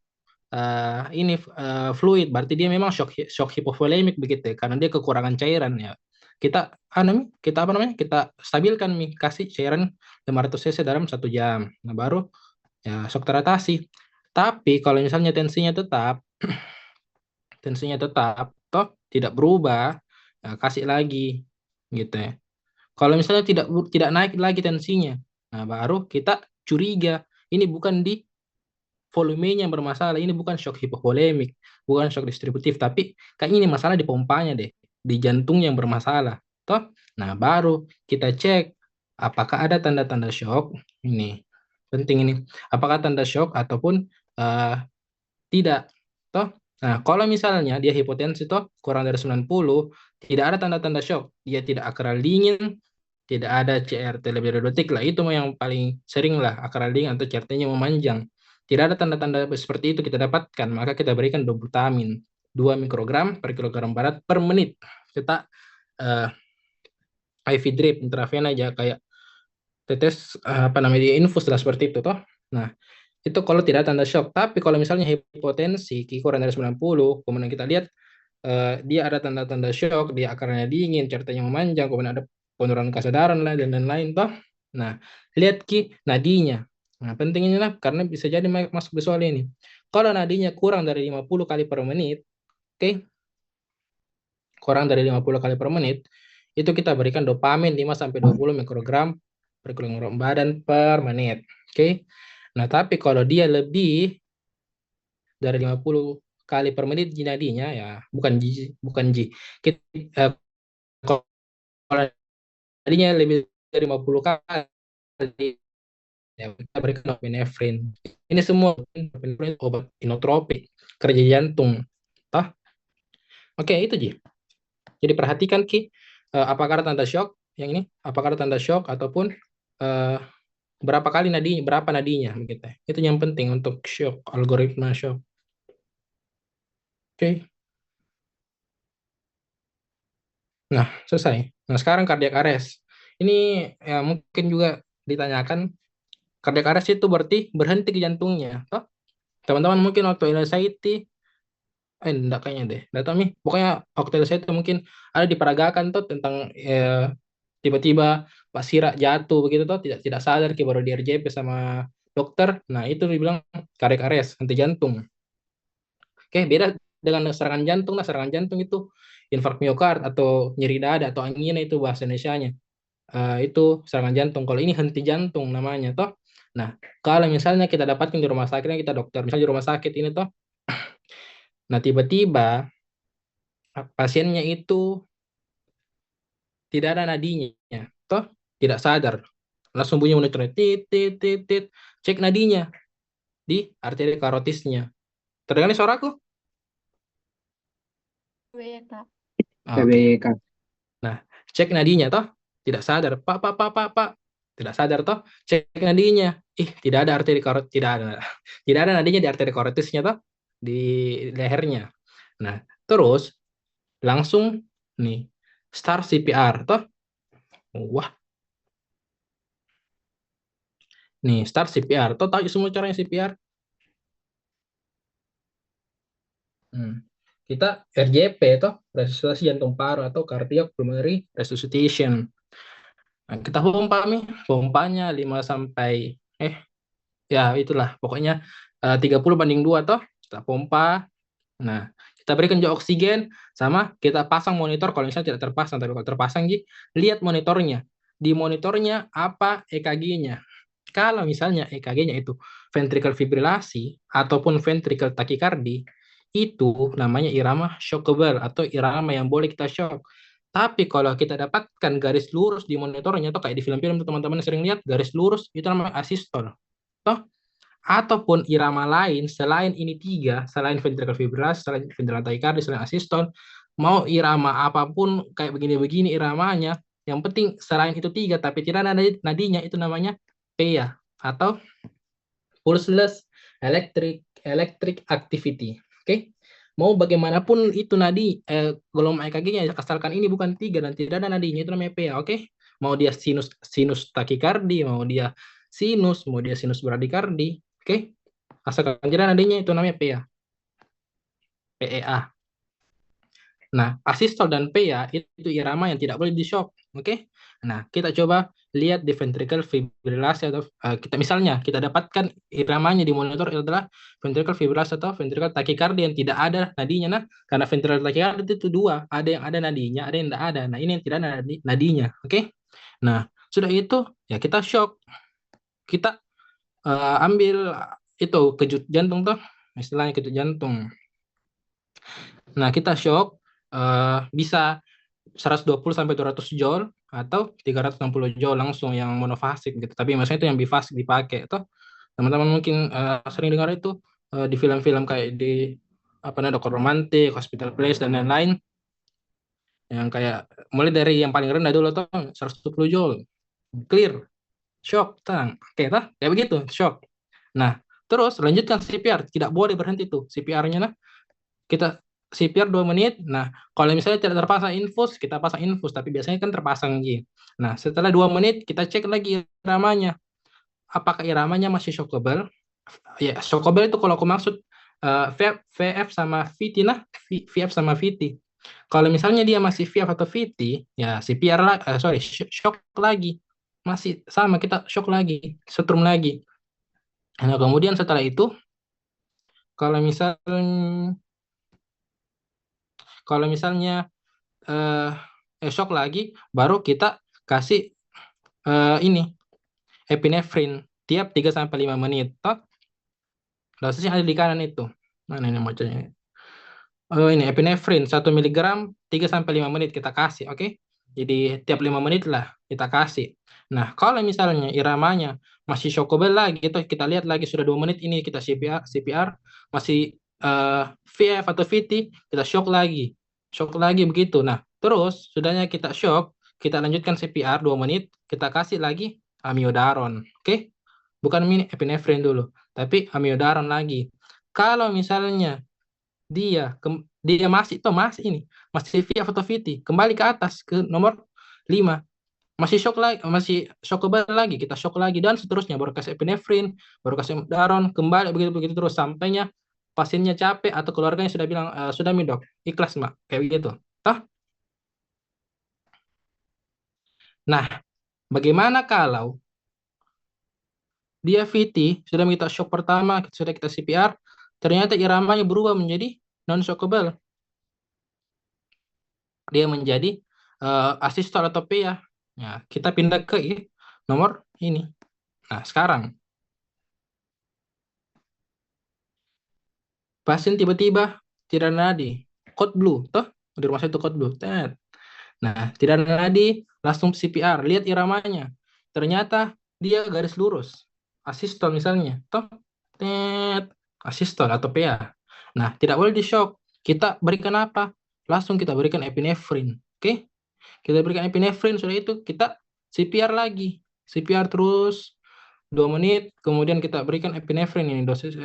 fluid, berarti dia memang shock hipovolemik begitu ya, karena dia kekurangan cairan ya. Kita apa namanya? Kita stabilkan nih, kasih cairan 500 cc dalam 1 jam. Nah, baru ya shock teratasi. Tapi kalau misalnya tensinya tetap toh tidak berubah, ya, kasih lagi gitu ya. Kalau misalnya tidak naik lagi tensinya, nah baru kita curiga ini bukan di volumenya yang bermasalah, ini bukan shock hipovolemik, bukan shock distributif, tapi kayaknya ini masalah di pompanya deh, di jantung yang bermasalah. Toh, nah baru kita cek apakah ada tanda-tanda shock. Ini penting ini, apakah tanda shock ataupun eh, tidak. Toh, nah kalau misalnya dia hipotensi toh kurang dari 90, tidak ada tanda-tanda shock, dia tidak akral dingin, tidak ada CRT lebih dari 2 detik lah, itu yang paling sering lah akral dingin atau CRT-nya memanjang. Tidak ada tanda-tanda seperti itu kita dapatkan, maka kita berikan dobutamin 2 mikrogram per kilogram berat per menit. Kita IV drip intravena aja kayak tetes apa namanya infus lah seperti itu toh. Nah, itu kalau tidak ada tanda shock. Tapi kalau misalnya hipotensi kurang dari 90, kemudian kita lihat dia ada tanda-tanda shock, dia akarnya dingin, CRT-nya memanjang, kemudian ada penurunan kesadaran lah dan lain-lain toh. Nah, lihat nadinya. Nah, pentingnya lah karena bisa jadi masuk di soal ini. Kalau nadinya kurang dari 50 kali per menit, oke? Kurang dari 50 kali per menit, itu kita berikan dopamin 5 sampai 20 mikrogram per kilogram badan per menit. Oke. Nah, tapi kalau dia lebih dari 50 kali per menit nadinya ya bukan G. Kalau nadinya lebih dari 50 kali ya kita berikan norepinefrin. Ini semua obat inotropik, kerja jantung. Toh? Oke, itu Ji. Jadi perhatikan apakah ada tanda shock yang ini, apakah ada tanda shock ataupun berapa nadinya begitu. Itu yang penting untuk shock, algoritma shock. Oke. Nah, selesai. Nah, sekarang cardiac arrest. Ini ya mungkin juga ditanyakan, cardiac arrest itu berarti berhenti ke jantungnya. Toh? Teman-teman mungkin waktu LSIT, enggak kayaknya deh. Data nih, pokoknya waktu LSIT mungkin ada diperagakan tuh tentang tiba-tiba Pak Sira jatuh begitu tuh, tidak sadar baru di RJP sama dokter. Nah, itu dibilang cardiac arrest, henti jantung. Oke, beda dengan serangan jantung. Nah, serangan jantung itu infark miokard atau nyeri dada atau angina, itu bahasa Indonesianya. Itu serangan jantung. Kalau ini henti jantung namanya toh. Nah, kalau misalnya kita dapatkan di rumah sakitnya kita dokter, misalnya di rumah sakit ini toh. Nah, tiba-tiba pasiennya itu tidak ada nadinya, toh tidak sadar. Langsung bunyi monitornya tit tit tit tit. Cek nadinya di arteri karotisnya. Terdengar suaraku? PBK. Nah, cek nadinya toh tidak sadar. Pak. Tidak sadar toh. Cek nadinya. Tidak ada arteri karot, tidak ada. Tidak ada nadinya di arteri karotisnya toh, di lehernya. Nah, terus langsung nih start CPR toh. Wah. Nih, start CPR. Toh tahu semua caranya CPR? Kita RJP toh, resusitasi jantung paru atau cardiac pulmonary resuscitation. Nah, kita pompa nih, pompanya 5 sampai ya itulah pokoknya 30/2 toh, kita pompa. Nah, kita berikan juga oksigen sama kita pasang monitor kalau misalnya tidak terpasang, tapi kalau terpasang lihat monitornya. Di monitornya apa EKG-nya. Kalau misalnya EKG-nya itu ventricle fibrilasi ataupun ventricle tachycardy, itu namanya irama shockable atau irama yang boleh kita shock. Tapi kalau kita dapatkan garis lurus di monitornya, atau kayak di film-film teman-teman sering lihat garis lurus, itu namanya asystole. Toh, ataupun irama lain selain ini 3, selain ventricle fibrilasi, selain ventricle tachycardy, selain asystole, mau irama apapun kayak begini-begini iramanya, yang penting selain itu 3 tapi tidak ada nadinya, itu namanya PEA atau pulseless electric activity. Oke. Mau bagaimanapun itu nadi gelombang EKG-nya, asalkan ini bukan 3 dan tidak ada nadinya, itu namanya PEA. Oke. Mau dia sinus takikardi, mau dia sinus, mau dia sinus bradikardi. Oke? Asalkan jalan nadanya itu namanya PA. PEA. Nah, asistol dan PEA itu irama yang tidak boleh di shock. Oke? Nah, kita coba lihat di ventricle fibrilasi atau misalnya kita dapatkan iramanya di monitor adalah ventricle fibrilasi atau ventricle tachycardia yang tidak ada nadinya. Nah, karena ventricle tachycardia itu dua, ada yang ada nadinya, ada yang tidak ada. Nah, ini yang tidak ada nadinya. Oke? Nah, sudah itu ya kita shock. Kita ambil itu kejut jantung tuh, istilahnya kejut jantung. Nah, kita shock bisa 120 sampai 200 joule atau 360 joule langsung yang monofasik gitu. Tapi maksudnya itu yang bifasik dipakai. Tuh teman-teman mungkin sering dengar itu di film-film kayak di Dokter Romantik, Hospital Place dan lain-lain. Yang kayak mulai dari yang paling rendah dulu tuh 120 joule. Clear. Shock, tenang. Oke, tuh kayak begitu, shock. Nah, terus lanjutkan CPR, tidak boleh berhenti tuh CPR-nya. Nah, kita CPR 2 menit. Nah, kalau misalnya tidak terpasang infus, kita pasang infus, tapi biasanya kan terpasang G. Nah, setelah 2 menit kita cek lagi iramanya. Apakah iramanya masih shockable? Ya, shockable itu kalau aku maksud VF sama VT. Nah, VF sama VT. Kalau misalnya dia masih VF atau VT, ya CPR shock lagi. Masih sama, kita shock lagi, setrum lagi. Nah, kemudian setelah itu, kalau misalnya shock lagi, baru kita kasih ini epinefrin tiap 3-5 menit. Dosisnya ada di kanan itu. Mana ini macamnya? Oh, ini epinefrin 1 mg 3-5 menit kita kasih, oke? Jadi tiap 5 menit lah kita kasih. Nah, kalau misalnya iramanya masih shockable lagi, itu kita lihat lagi sudah 2 menit ini kita CPR masih VF atau VT, kita shock lagi begitu. Nah, terus sudahnya kita shock, kita lanjutkan CPR 2 menit, kita kasih lagi amiodaron, oke? Bukan epinefrin dulu, tapi amiodaron lagi. Kalau misalnya dia masih ini, masih VF atau VT, kembali ke atas ke nomor 5. Masih shock lagi, masih shockable lagi, kita shock lagi dan seterusnya, baru kasih epinefrin, baru kasih amiodaron, kembali begitu terus sampainya pasiennya capek atau keluarganya sudah bilang sudah mi dok, ikhlas Mbak, kayak begitu. Nah, bagaimana kalau dia VT, sudah kita shock pertama, sudah kita CPR, ternyata iramanya berubah menjadi non-shockable. Dia menjadi asistol atau PA. Ya, kita pindah ke nomor ini. Nah, sekarang pasien tiba-tiba tidak nadi, code blue, toh di rumah saya itu code blue. Nah, tidak nadi, langsung CPR, lihat iramanya. Ternyata dia garis lurus, asistol misalnya, toh asistol atau PA. Nah, tidak boleh di shock. Kita berikan apa? Langsung kita berikan epinefrin, oke? Kita berikan epinefrin, sudah itu kita CPR lagi. CPR terus 2 menit, kemudian kita berikan epinefrin ini dosis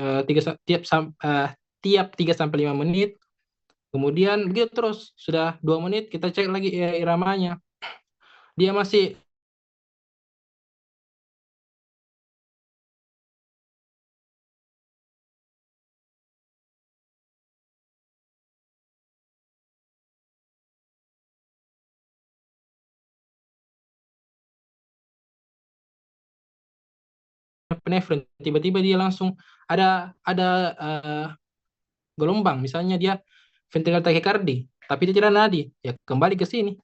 tiap 3-5 menit. Kemudian begitu terus, sudah 2 menit kita cek lagi iramanya. Dia masih epinefrin, tiba-tiba dia langsung ada gelombang, misalnya dia ventricular tachycardia, tapi dia tidak nadi, ya kembali ke sini.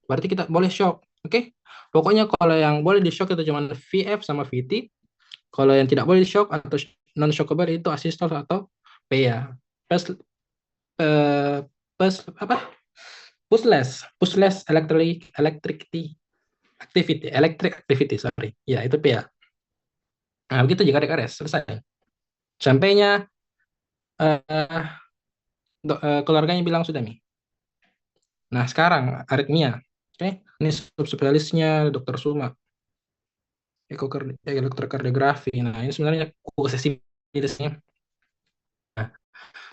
Berarti kita boleh shock, oke? Pokoknya kalau yang boleh di shock itu cuma VF sama VT. Kalau yang tidak boleh di shock atau non shockable itu asistol atau PA. Pushless electric activity, sorry. Ya, itu PA. Nah, begitu jika RS selesai. Sampainya keluarganya bilang sudah nih. Nah, sekarang aritmia. Oke, ini subspesialisnya Dr. Suma. Elektrokardiografi. Nah, ini sebenarnya sesi medisnya. Nah,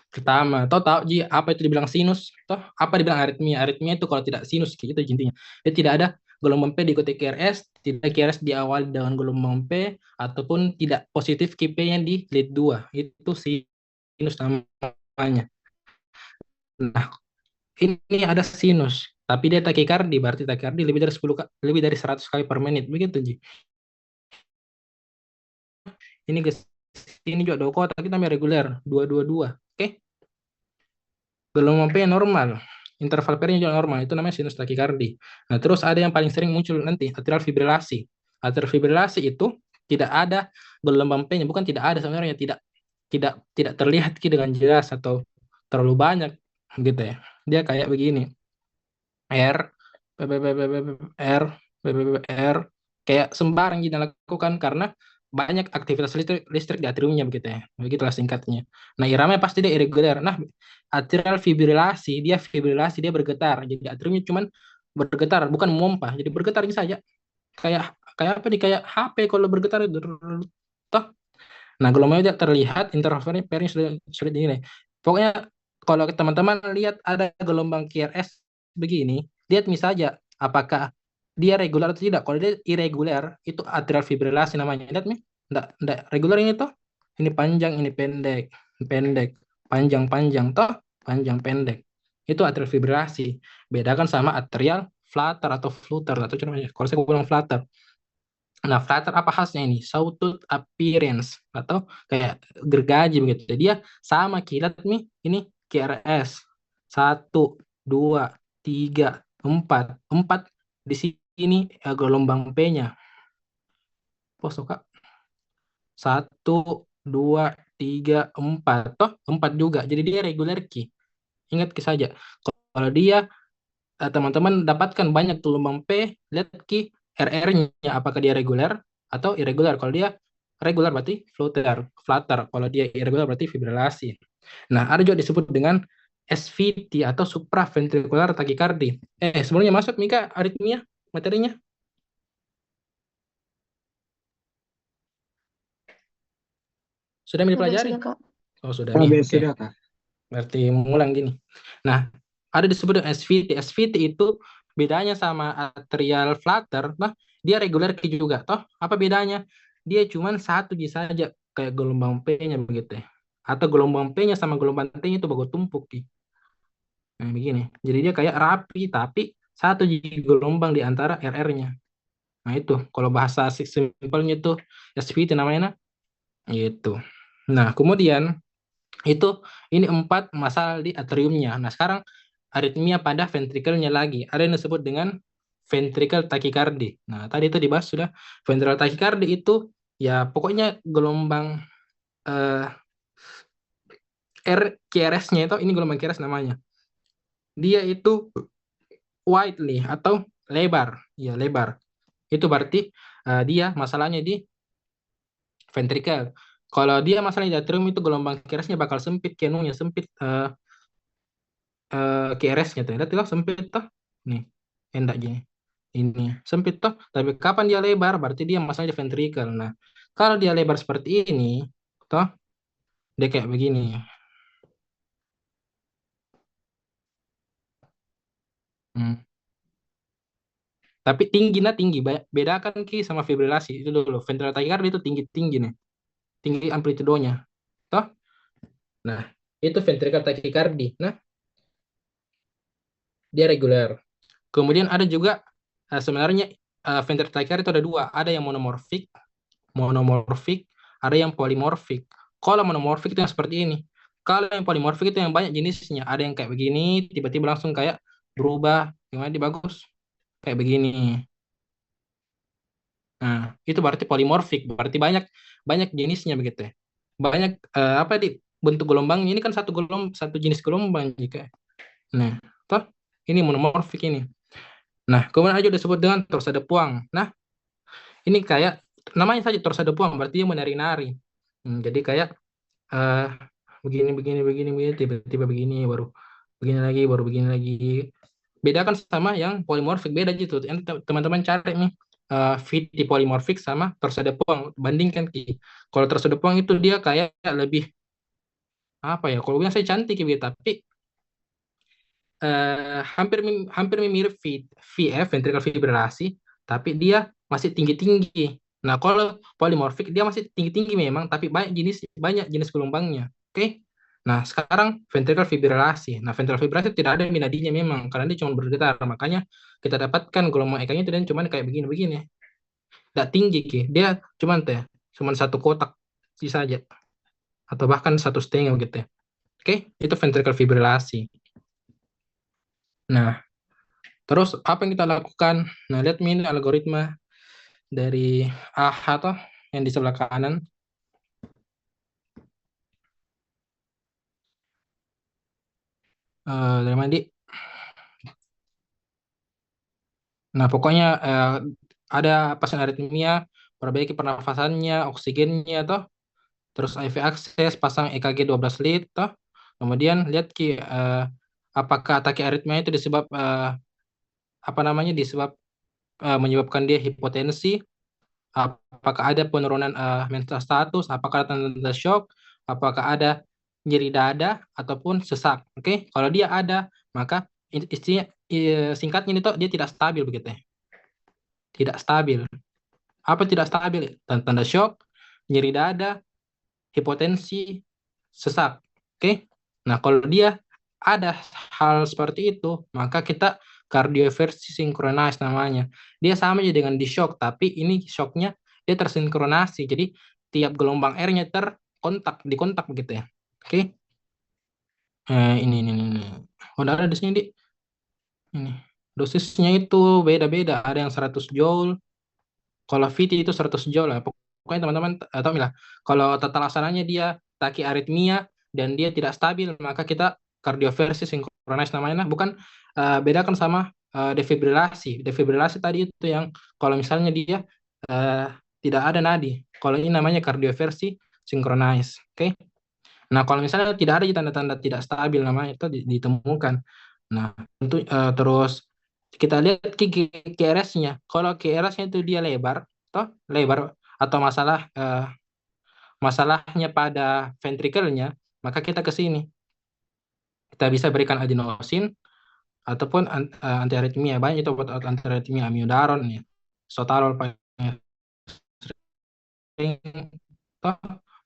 pertama, tahu Ji, apa itu dibilang sinus? Apa dibilang aritmia? Aritmia itu kalau tidak sinus, gitu intinya. Jadi tidak ada gelombang P diikuti QRS, tidak QRS diawali dengan gelombang P ataupun tidak positif QP-nya di lead 2. Itu sinus namanya. Nah, ini ada sinus, tapi dia takikardi, berarti takikardi lebih dari 100 kali per menit, begitu Ji. Ini ke sini juga dua kotak, kita namanya reguler, 222. Oke. Gelombang P normal, interval P-nya juga normal, itu namanya sinus takikardi. Nah, terus ada yang paling sering muncul nanti, atrial fibrilasi. Atrial fibrilasi itu tidak ada gelombang P-nya, bukan tidak ada sebenarnya, tidak terlihat dengan jelas atau terlalu banyak gitu ya. Dia kayak begini. R, R, R, kayak sembarang kita lakukan karena banyak aktivitas listrik di atriumnya begitu ya. Begitulah singkatnya. Nah, iramanya pasti dia irregular. Nah, atrial fibrilasi, dia bergetar. Jadi atriumnya cuman bergetar, bukan memompa. Jadi bergetar saja. Kayak apa nih? Kayak HP kalau bergetar itu. Toh. Nah, gelombangnya tidak terlihat, intervalnya pernya sulit dinilai. Pokoknya kalau teman-teman lihat ada gelombang QRS begini, lihat misalnya apakah dia regular atau tidak. Kalau dia irregular, itu atrial fibrilasi namanya. Lihat nih, enggak regular ini toh. Ini panjang, ini pendek, pendek, panjang-panjang toh, panjang pendek. Itu atrial fibrilasi. Bedakan sama atrial flutter atau flutter atau namanya. Kalau saya bilang flutter. Nah, flutter apa khasnya ini? Sawtooth appearance atau kayak gergaji begitu. Dia sama kilat nih, ini QRS. 1, 2, 3, 4. 4 di sini gelombang P-nya. Pos Kak. 1, 2, 3, 4. Toh 4 juga. Jadi dia regular key. Ingat saja. Kalau dia teman-teman dapatkan banyak gelombang P, lihat key RR-nya apakah dia regular atau irregular. Kalau dia regular berarti flutter. Kalau dia irregular berarti fibrilasi. Nah, ada juga disebut dengan SVT atau supraventricular tachycardia. Sebelumnya masuk Mika aritmia materinya? Sudah dipelajari? Sudah, Kak. Oh, sudah nih. Oke. Sudah, Kak. Berarti mengulang gini. Nah, ada disebut dengan SVT. SVT itu bedanya sama atrial flutter, nah dia regular key juga. Toh, apa bedanya? Dia cuma satu saja kayak gelombang P-nya begitu ya. Atau gelombang P-nya sama gelombang T-nya itu bagus tumpuk Ki. Nah, begini. Jadi dia kayak rapi tapi satu gelombang di antara RR-nya. Nah, itu kalau bahasa simpelnya itu SVT namanya nah. Gitu. Nah, kemudian itu ini 4 masalah di atriumnya. Nah, sekarang aritmia pada ventrikelnya lagi. Ada yang disebut dengan ventricle tachycardy. Nah, tadi itu dibahas sudah. Ventricle tachycardy itu ya pokoknya gelombang QRS-nya itu, ini gelombang QRS namanya. Dia itu widely atau lebar. Ya, lebar. Itu berarti dia masalahnya di ventricle. Kalau dia masalahnya di atrium itu gelombang QRS-nya bakal sempit, kenungnya sempit, QRS-nya tuh. Lihat sempit toh. Nih, endak gini. Ini sempit toh, tapi kapan dia lebar berarti dia masalahnya ventricle. Nah, kalau dia lebar seperti ini, toh dia kayak begini. Tapi tingginya tinggi, bedakan Ki sama fibrilasi itu dulu. Ventricular tachycardia itu tinggi nih, tinggi amplitudonya, toh. Nah, itu ventricular tachycardia. Nah, dia reguler. Kemudian ada juga sebenarnya ventricular tachycardia itu ada dua, ada yang monomorfik, ada yang polimorfik. Kalau monomorfik itu yang seperti ini. Kalau yang polimorfik itu yang banyak jenisnya. Ada yang kayak begini, tiba-tiba langsung kayak berubah. Gimana dia bagus? Kayak begini. Nah, itu berarti polimorfik, berarti banyak jenisnya begitu ya. Banyak apa di bentuk gelombang ini kan satu jenis gelombang jika. Nah, toh ini monomorfik ini. Nah, kemudian aja disebut dengan torsade puang. Nah, ini kayak namanya saja torsade puang, berarti dia menari-nari. Jadi kayak begini, tiba-tiba begini, baru begini lagi. Bedakan sama yang polimorfik, beda gitu. Teman-teman cari nih VT polimorfik sama torsade puang, bandingkan Ki. Kalau torsade puang itu dia kayak lebih apa ya? Kalau bilang saya cantik gitu, tapi hampir mirip VF ventricular fibrilasi, tapi dia masih tinggi-tinggi. Nah, kalau polimorfik dia masih tinggi-tinggi memang, tapi banyak jenis gelombangnya. Oke. Nah, sekarang ventricular fibrilasi. Nah, ventricular fibrilasi tidak ada minadinya memang, karena dia cuma bergetar. Makanya kita dapatkan gelombang EKG itu dan cuma kayak begini-begini. Tidak tinggi, Ki. Dia cuman satu kotak saja, atau bahkan 1,5 gitu ya. Oke, itu ventricular fibrilasi. Nah, terus apa yang kita lakukan? Nah, lihat ini algoritma dari AH toh yang di sebelah kanan. Dari mana, Di? Nah, pokoknya ada pasien aritmia, perbaiki pernafasannya, oksigennya toh, terus IV akses, pasang EKG 12 lead toh. Kemudian lihat Ki, apakah takiaritmia itu menyebabkan dia hipotensi, apakah ada penurunan mental status, apakah ada tanda-tanda shock, apakah ada nyeri dada ataupun sesak. Oke, kalau dia ada, maka istinya singkatnya itu dia tidak stabil begitu ya. Tidak stabil. Apa tidak stabil? Tanda shock, nyeri dada, hipotensi, sesak. Oke. Nah, kalau dia ada hal seperti itu, maka kita kardioversi sinkronis namanya. Dia sama aja dengan di shock, tapi ini shocknya dia tersinkronasi. Jadi tiap gelombang R-nya dikontak begitu ya. Oke. Ini. Udah ada di sini, Di. Ini. Dosisnya itu beda-beda. Ada yang 100 joule. Kalau VT itu 100 joule lah. Pokoknya teman-teman tahu lah. Kalau tata laksananya dia takiaritmia dan dia tidak stabil, maka kita kardioversi sinkronis namanya. Bukan bedakan sama defibrilasi. Defibrilasi tadi itu yang kalau misalnya dia tidak ada nadi. Kalau ini namanya kardioversi sinkronis. Oke. Nah, kalau misalnya tidak ada tanda-tanda tidak stabil namanya itu ditemukan. Nah, tentu terus kita lihat QRS-nya. Kalau QRS-nya itu dia lebar atau masalahnya pada ventrikelnya, maka kita ke sini. Kita bisa berikan adenosin ataupun antiaritmia. Banyak itu buat antiaritmia, amiodaron ya. Sotalol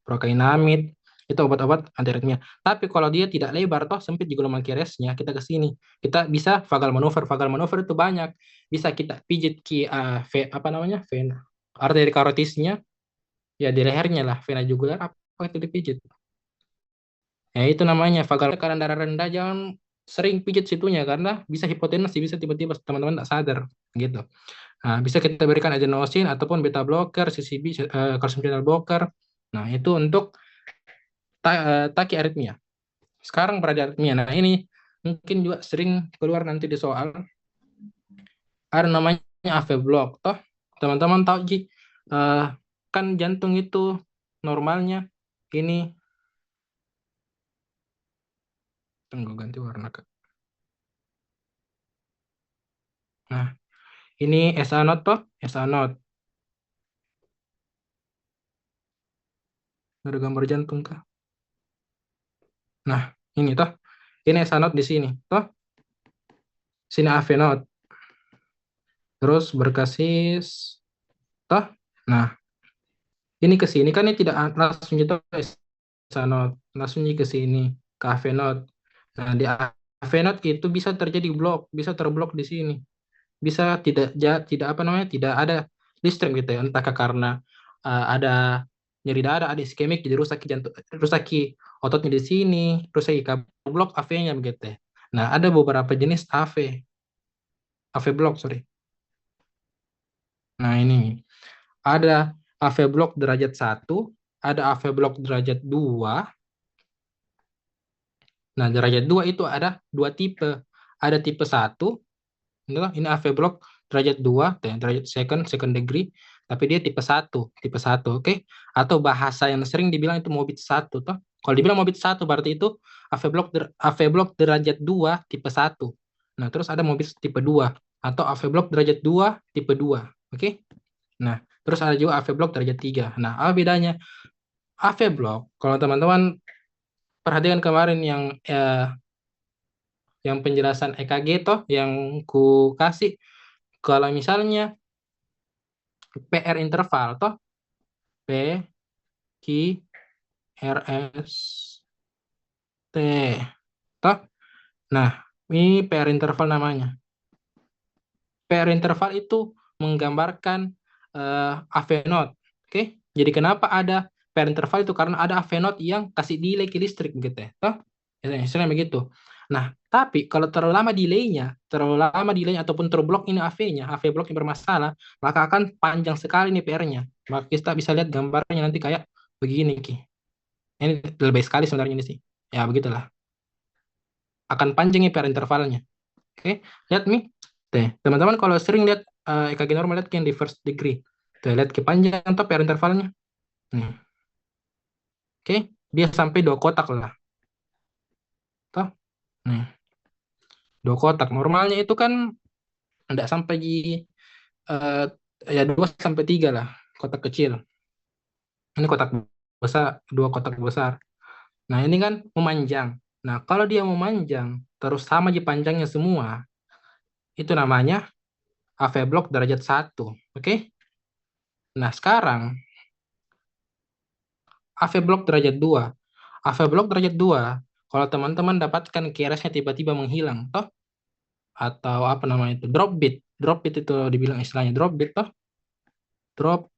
prokainamid, itu obat-obat antiaritmia. Tapi kalau dia tidak lebar sempit di gelombang QRS-nya, kita ke sini. Kita bisa vagal manuver. Vagal manuver itu banyak. Bisa kita pijit vena arteri karotisnya, ya di lehernya lah, vena jugular, apa itu dipijit. Ya itu namanya vagal. Karena darah rendah jangan sering pijit situnya, karena bisa hipotensi, bisa tiba-tiba teman-teman tak sadar gitu. Nah, bisa kita berikan adenosin ataupun beta blocker, CCB, calcium channel blocker. Nah, itu untuk takiaritmia. Sekarang bradiaritmia. Nah, ini mungkin juga sering keluar nanti di soal. Ada namanya AV block. Toh, teman-teman tahu kan jantung itu normalnya ini. Tunggu ganti warna, Kak. Nah, ini SA not toh, SA not. Ada gambar jantung kah? Nah, ini toh. Ini SA not di sini, toh. Sini AV not. Terus berkasis toh. Nah, ini ke sini kan ini tidak langsung gitu SA not, langsung ke sini ke AV not. Nah, di AV not itu bisa terjadi bisa terblok di sini. Bisa tidak ada listrik gitu ya, entah karena ada nyeri dada, ada iskemik, jadi rusak ototnya di sini, rusak kabel blok AV-nya begitu ya. Nah, ada beberapa jenis AV blok, sorry. Nah, ini ada AV blok derajat 1, ada AV blok derajat 2. Nah, derajat 2 itu ada dua tipe. Ada tipe 1, ini AV blok derajat 2, derajat second degree, tapi dia tipe 1, oke? Atau bahasa yang sering dibilang itu mobit 1 toh. Kalau dibilang mobit 1 berarti itu AV blok derajat 2 tipe 1. Nah, terus ada mobit tipe 2 atau AV blok derajat 2 tipe 2, oke? Nah, terus ada juga AV blok derajat 3. Nah, apa bedanya? AV blok, kalau teman-teman perhatikan kemarin yang penjelasan EKG toh yang ku kasih, kalau misalnya PR interval toh, P Q R S T toh. Nah, ini PR interval namanya. PR interval itu menggambarkan AV node. Oke, jadi kenapa ada PR interval itu? Karena ada AV node yang kasih delay ke listrik gitu ya. Toh, istilahnya begitu. Nah, tapi kalau terlalu lama delay-nya ataupun terblok ini AV-nya, AV blok yang bermasalah, maka akan panjang sekali nih PR-nya. Maka kita bisa lihat gambarnya nanti kayak begini, Ki. Ini lebih sekali sebenarnya ini sih. Ya, begitulah. Akan panjang nih PR intervalnya. Oke, lihat nih. Teman-teman kalau sering lihat EKG normal, lihat yang di first degree. Lihat ke panjang atau PR intervalnya. Nih. Oke, dia sampai 2 kotak lah. Toh? Nih. 2 kotak. Normalnya itu kan tidak sampai di ya 2 sampai 3 lah kotak kecil. Ini kotak besar, 2 kotak besar. Nah, ini kan memanjang. Nah, kalau dia memanjang terus sama di panjangnya semua, itu namanya AV block derajat 1. Oke? Nah, sekarang AV block derajat 2. AV block derajat 2, kalau teman-teman dapatkan QRS-nya tiba-tiba menghilang, toh? Atau apa namanya itu? Drop bit. Drop bit itu dibilang istilahnya drop bit, toh? Drop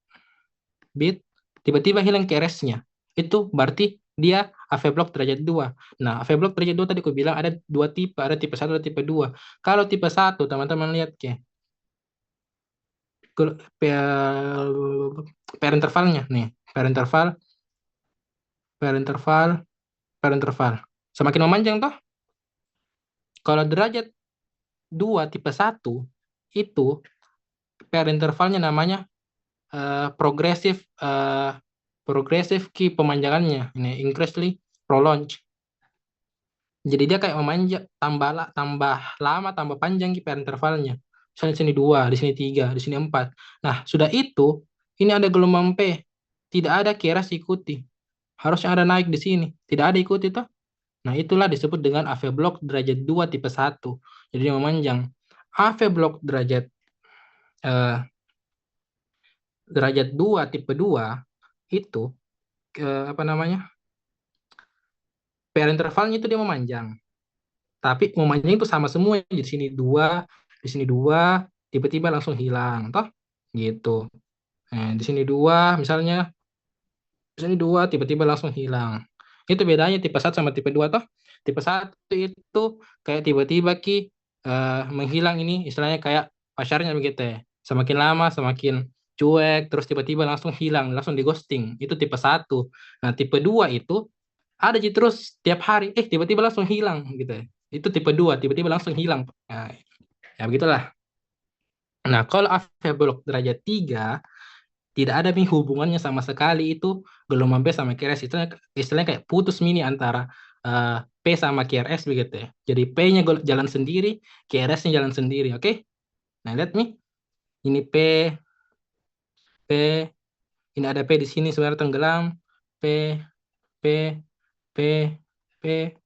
bit, tiba-tiba hilang QRS-nya. Itu berarti dia AV block derajat 2. Nah, AV block derajat 2 tadi aku bilang ada 2 tipe, ada tipe 1 dan tipe 2. Kalau tipe 1, teman-teman lihat ke per intervalnya nih, per interval, per interval, per interval. Semakin memanjang toh. Kalau derajat 2 tipe 1 itu per intervalnya namanya progresif key pemanjangannya. Ini increasingly prolonged. Jadi dia kayak memanjang tambah lama tambah panjang per intervalnya. Misalnya di sini 2, di sini 3, di sini 4. Nah, sudah itu ini ada gelombang P. Tidak ada QRS ikuti. Harusnya ada naik di sini. Tidak ada ikuti toh. Nah, itulah disebut dengan AV block derajat 2 tipe 1. Jadi dia memanjang. AV block derajat 2 tipe 2 itu apa namanya? PR intervalnya itu dia memanjang. Tapi memanjang itu sama semua, di sini 2, di sini 2, tiba-tiba langsung hilang toh. Gitu. Nah, di sini 2 misalnya, di sini 2 tiba-tiba langsung hilang. Itu bedanya tipe 1 sama tipe 2 toh. Tipe 1 itu kayak tiba-tiba menghilang, ini istilahnya kayak pacarnya begitu ya. Semakin lama semakin cuek, terus tiba-tiba langsung hilang, langsung di ghosting. Itu tipe 1. Nah, tipe 2 itu ada aja terus tiap hari, tiba-tiba langsung hilang gitu ya. Itu tipe 2, tiba-tiba langsung hilang. Nah, ya begitulah. Nah, kalau AV block derajat 3 tidak ada nih hubungannya sama sekali, itu gelombang P sama QRS. Istilahnya kayak putus mini antara P sama QRS begitu ya. Jadi P-nya jalan sendiri, QRS-nya jalan sendiri, oke? Nah, lihat nih. Ini P, ini ada P di sini sebenarnya tenggelam. P, P, P, P,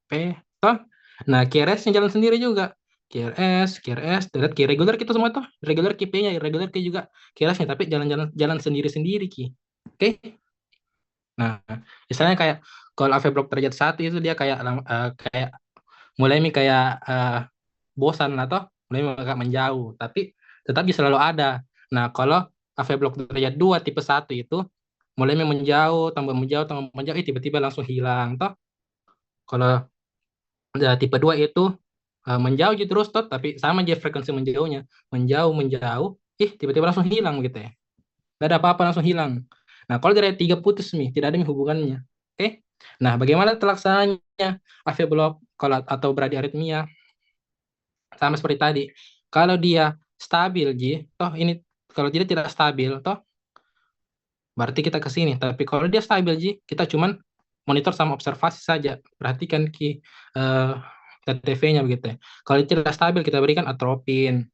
P, toh? Nah, QRS-nya jalan sendiri juga. QRS, lihat Q regular kita semua tuh. Regular Q P-nya, regular Q juga QRS-nya, tapi jalan sendiri-sendiri Ki. Oke? Nah, misalnya kayak kalau AV block derajat 1 itu dia kayak mulai kayak bosan atau mulai agak menjauh, tapi tetap selalu ada. Nah, kalau AV block derajat 2 tipe 1 itu mulai menjauh, tambah menjauh, tiba-tiba langsung hilang toh. Kalau tipe 2 itu menjauh gitu terus toh, tapi sama aja frekuensi menjauhnya. Menjauh, tiba-tiba langsung hilang gitu ya. Gak ada apa-apa langsung hilang. Nah, kalau dari 3 putus nih, tidak ada hubungannya. Oke? Nah, bagaimana telaksananya AV block kalau atau bradiaritmia? Sama seperti tadi. Kalau dia stabil, toh ini kalau dia tidak stabil, toh berarti kita ke sini. Tapi kalau dia stabil, kita cuman monitor sama observasi saja. Perhatikan TTV-nya begitu ya. Kalau tidak stabil, kita berikan atropin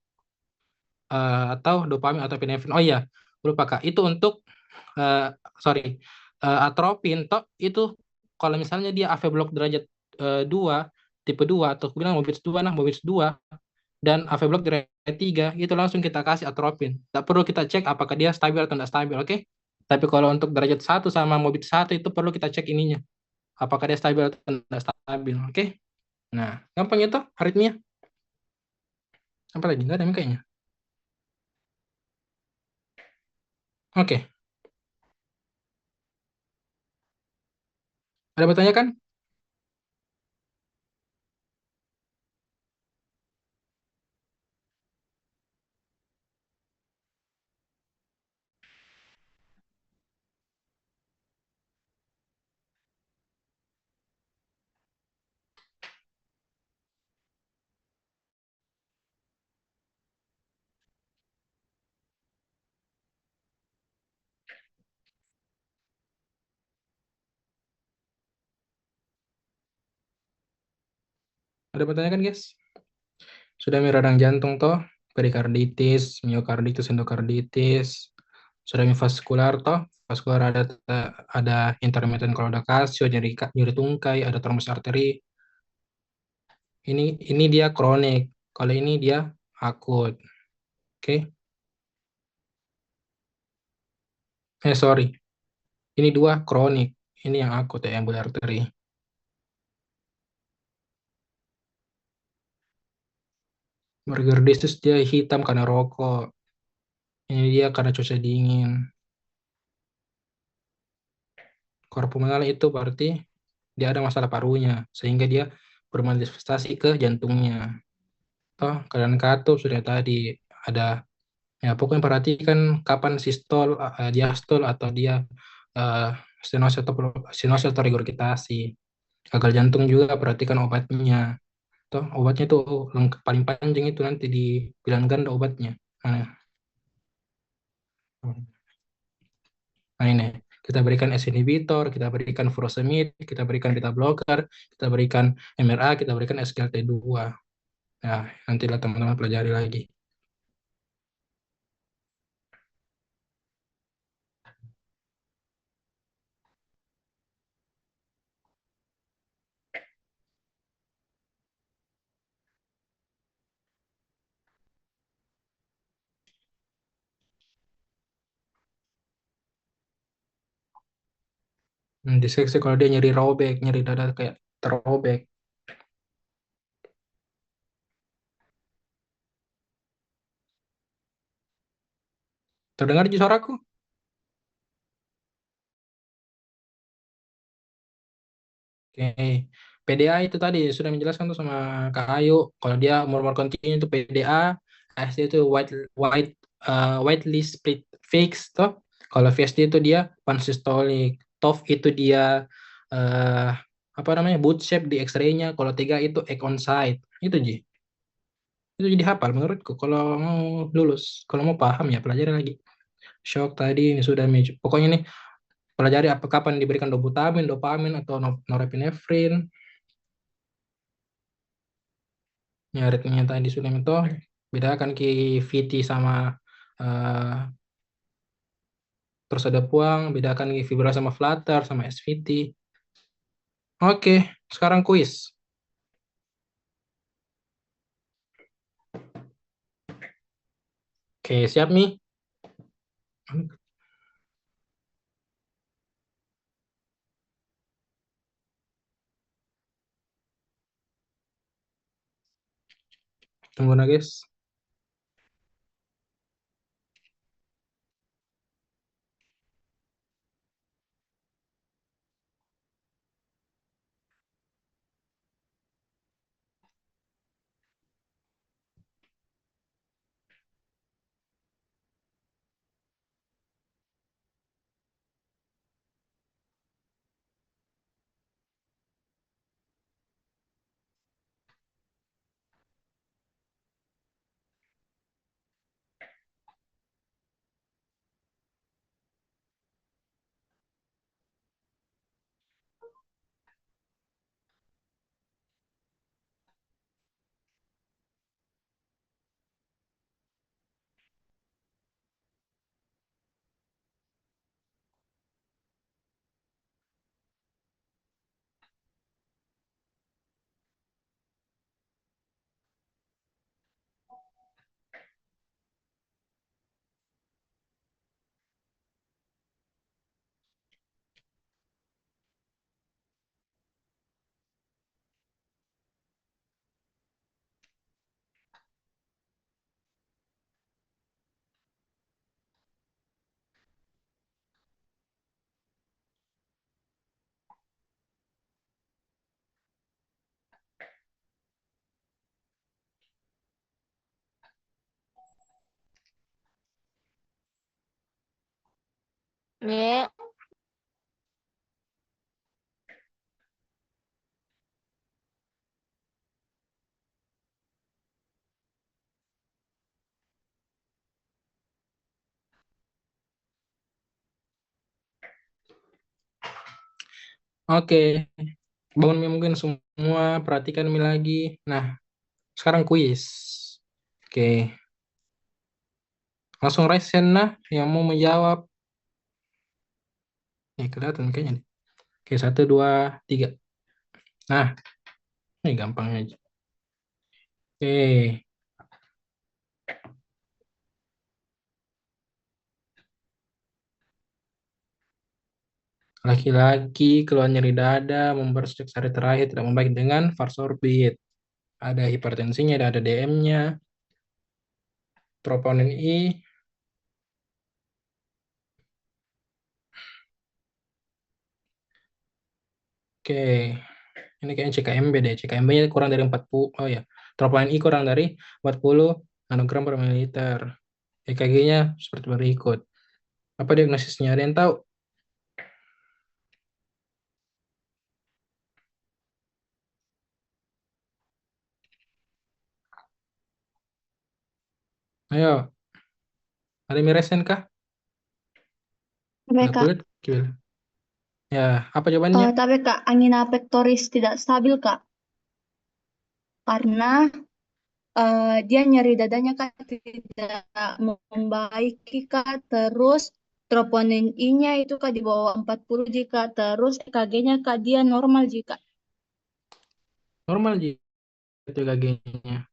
atau dopamin atau epinefrin. Oh iya, lupa Kak. Itu untuk atropin toh itu kalau misalnya dia AV block derajat 2 tipe 2 atau bilang Mobius 2 nah Mobius 2 dan AV block di red 3, itu langsung kita kasih atropin. Tak perlu kita cek apakah dia stabil atau tidak stabil, oke? Tapi kalau untuk derajat 1 sama Mobit 1 itu perlu kita cek ininya. Apakah dia stabil atau tidak stabil, oke? Nah, gampang itu aritmia. Apa lagi? Enggak ada kayaknya. Oke, ada bertanya kan? Ada bertanya kan, guys? Sudah radang jantung toh, perikarditis, miokarditis, endokarditis. Sudah vaskular toh, vaskular ada intermittent kalodakasio, nyeri tungkai, ada trombus arteri. Ini dia kronik. Kalau ini dia akut. Oke. Sorry. Ini dua kronik. Ini yang akut ya, yang emboli arteri. Burger dia hitam karena rokok. Ini dia karena cuaca dingin. Kalau pulmonar itu berarti dia ada masalah parunya, sehingga dia bermanifestasi ke jantungnya. Toh, keadaan katup sudah tadi ada, ya pokoknya perhatikan kapan sistol, diastol, atau dia uh, stenosis atau regurgitasi. Gagal jantung juga perhatikan obatnya. Toh, obatnya itu lengkap, paling panjang itu nanti di pilihan ganda obatnya. Nah, nah ini kita berikan S inhibitor, kita berikan furosemid, kita berikan beta blocker, kita berikan MRA, kita berikan SGLT2. Nah, nantilah teman-teman pelajari lagi. Diseksi kalau dia nyeri robek, nyeri dada kayak terobek. Terdengar di suaraku? Oke. PDA itu tadi sudah menjelaskan tuh sama Kak Ayu. Kalau dia umur-umur kontinu itu PDA, ASD itu widely split fix toh. Kalau VSD itu dia pansystolik. TOF itu dia eh apa namanya? Boot shape di X-ray-nya. Kalau 3 itu egg on site. Itu Ji. Itu jadi hafal menurutku kalau mau lulus. Kalau mau paham ya pelajari lagi. Shock tadi ini sudah pokoknya nih pelajari apa kapan diberikan dobutamine, dopamin atau norepinefrin. Ya, ritmenya tadi sudah itu bedakan ki VT sama eh, terus ada puang, bedakan ki fibra sama flutter sama SVT. Oke, sekarang kuis. Oke, siap nih? Tunggu nah, guys. Ya. Oke, bangun Mi mungkin semua, perhatikan Mi lagi. Nah, sekarang kuis. Oke, langsung raise hand nah yang mau menjawab. Kelihatan kayaknya nih. Oke, 1, 2, 3. Nah, ini gampang aja. Oke, laki-laki keluar nyeri dada, member sejak hari terakhir tidak membaik dengan Varsorbit. Ada hipertensinya, ada DM-nya, troponin I. Oke, ini kayaknya CKMB deh. CKMB-nya kurang dari 40. Oh ya, troponin I kurang dari 40 nanogram per mililiter. EKG-nya seperti berikut. Apa diagnosisnya? Ada yang tahu? Ayo, ada yang resen kah? Tapi Ada Kak, kulit? Gimana? Ya, apa jawabannya? tapi Kak, angina pectoris tidak stabil Kak, karena dia nyeri dadanya Kak tidak membaiki Kak, terus troponin I-nya itu Kak di bawah 40 jika, terus EKG-nya Kak dia normal jika. Normal aja itu EKG-nya.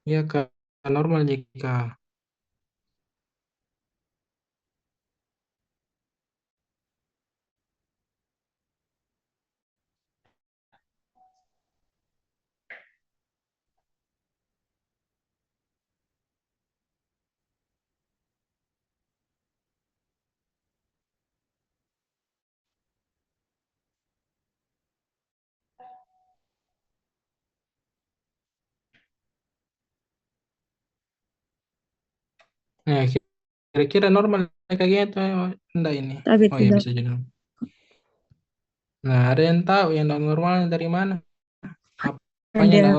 Ya, Kak, normal jika. Nah, kira-kira normal EKG-nya itu enggak ini? Tapi Oh ya, tidak. bisa jadi. Nah, ada yang tahu yang normal dari mana? Apanya Ada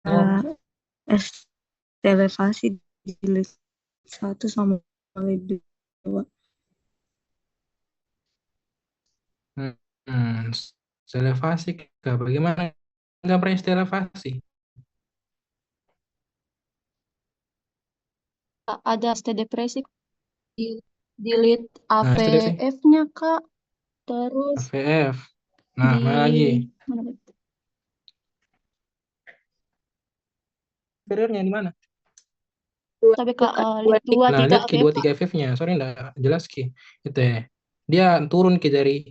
normal? elevasi di list 1 sama list 2. Hmm, elevasi Kak. Bagaimana gambarnya elevasi? Ada ST depresi di lead Nah, itu definisi AVF-nya Kak, terus AVF. Nah, di mana lagi? mana Kak? Inferiornya di mana? Tapi Kak lead 2 Nah, 3 lihat Ki, AVF 2, Kak. 3 FF-nya. Sorry, enggak jelas Ki. Itu ya. Dia turun Ki dari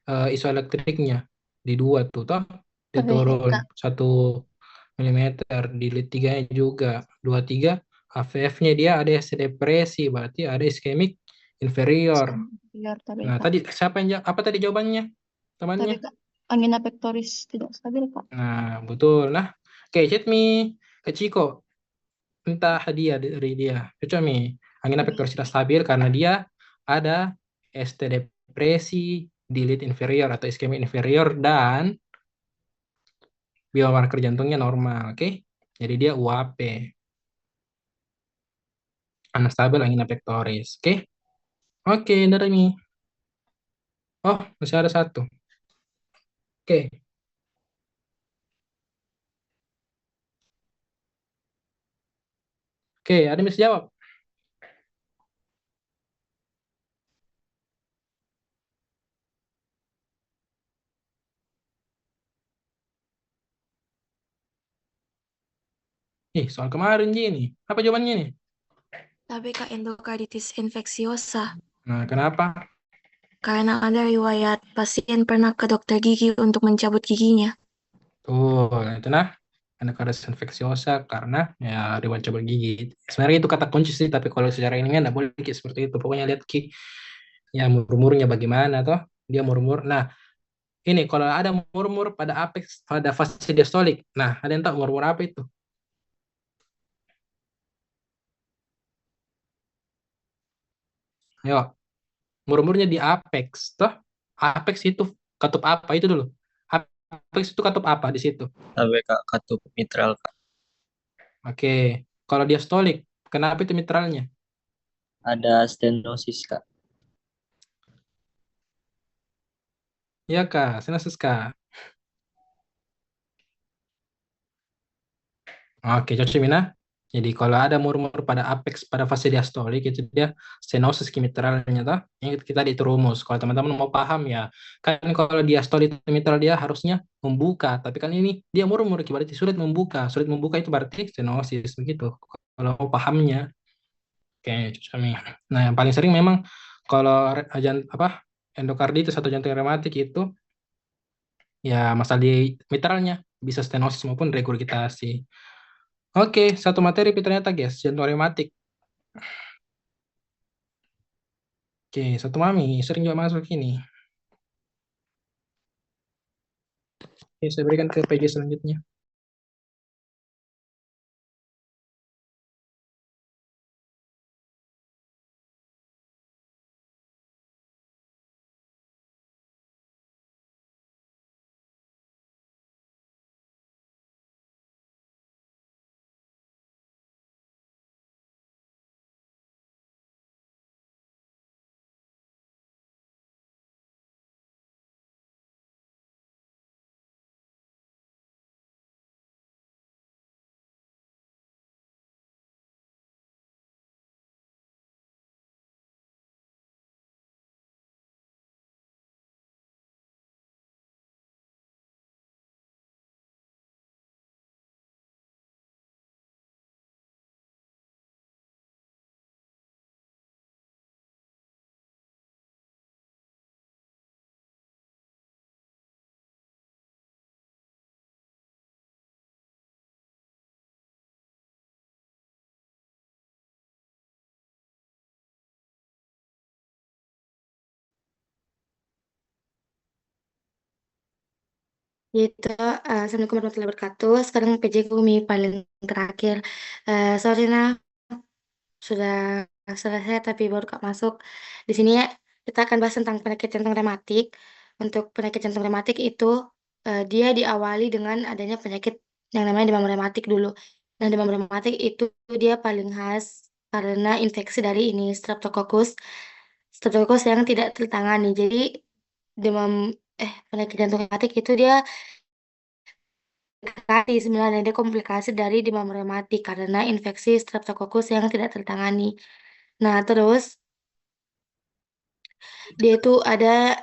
isoelektriknya. Di 2 tuh, toh. Dia AVF turun Kak. 1 milimeter. Di lead 3 juga. 2, 3 AVF-nya dia ada depresi. Berarti ada iskemik inferior. Biar tapi Nah, Kak. tadi siapa yang apa tadi jawabannya? Tapi Temannya? Kak, angina pectoris tidak stabil Kak. Nah, betul. Nah, oke, chat me ke Ciko. Minta hadiah dari dia. Coba mi, angina pectoris tidak stabil karena dia ada ST depresi di lead inferior atau iskemia inferior dan biomarker jantungnya normal, oke? Jadi dia UAP, unstable angina pectoris, oke? Oke, dari mi. Oh, masih ada satu. Oke. Oke, ada yang bisa jawab? Soal kemarin gini. Apa jawabannya nih? Tapi Kak, endokarditis infeksiosa. Nah, kenapa? Karena ada riwayat pasien pernah ke dokter gigi untuk mencabut giginya. Tuh, itu nah. Endokarditis infeksiosa karena ya riwayat cabut gigi. Sebenarnya itu kata kunci sih, tapi kalau secara ilmiah nggak boleh Ki, seperti itu. Pokoknya lihat Ki, ya murmurnya bagaimana toh? Dia murmur. Nah, ini kalau ada murmur pada apex, pada fase diastolik. Nah, ada yang tahu murmur apa itu? Yuk, murmurnya di apex, toh? Apex itu katup apa itu dulu? Apex itu katup apa di situ? Sampai Kak katup mitral Kak. Oke, kalau diastolik, kenapa itu mitralnya? Ada stenosis Kak. Iya Kak, sinuses Kak. Oke, cocok Mina. Jadi kalau ada murmur pada apex pada fase diastolik itu dia stenosis mitralnya toh. Yang kita itu rumus. Kalau teman-teman mau paham ya, kan kalau diastolik mitral dia harusnya membuka, tapi kan ini dia murmur berarti sulit membuka. Sulit membuka itu berarti stenosis begitu. Kalau mau pahamnya. Oke, cocok Mina. Nah, yang paling sering memang kalau endokarditis atau jantung rematik itu ya masalah di mitralnya bisa stenosis maupun regurgitasi. Oke, satu materi ternyata guys, jantung rematik. Oke, satu mami sering juga masuk ini. Oke, saya berikan ke PJ selanjutnya. Gitu, Assalamualaikum warahmatullahi wabarakatuh. Sekarang PJ Gumi paling terakhir. Sorry nah, sudah selesai tapi baru Kak masuk. Di sini ya, kita akan bahas tentang penyakit jantung rematik. Untuk penyakit jantung rematik itu, dia diawali dengan adanya penyakit yang namanya demam rematik dulu. Nah, demam rematik itu dia paling khas karena infeksi dari ini Streptococcus yang tidak tertangani. Jadi demam penyakit jantung rematik itu dia sebenarnya dia komplikasi dari demam rematik karena infeksi Streptococcus yang tidak tertangani. Nah, terus dia itu ada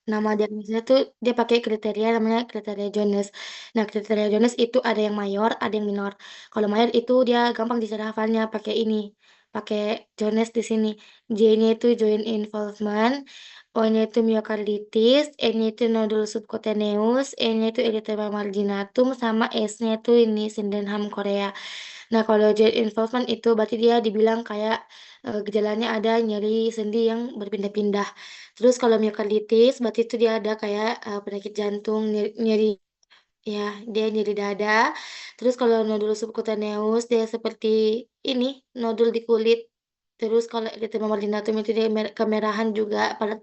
nama diagnosisnya tuh dia pakai kriteria namanya kriteria Jones. Nah, kriteria Jones itu ada yang mayor, ada yang minor. Kalau mayor itu dia gampang dicerna hafalnya pakai ini, pakai Jones di sini. J-nya itu joint involvement, O-nya itu myokarditis, N-nya itu nodul subcutaneus, E-nya itu erythema marginatum, sama S-nya itu ini Sydenham Korea. Nah, kalau joint involvement itu berarti dia dibilang kayak gejalanya ada nyeri sendi yang berpindah-pindah. Terus kalau myokarditis berarti itu dia ada kayak penyakit jantung, nyeri, ya dia nyeri dada. Terus kalau nodul subcutaneus dia seperti ini nodul di kulit. Terus kalau erythema marginatum itu dia kemerahan juga pada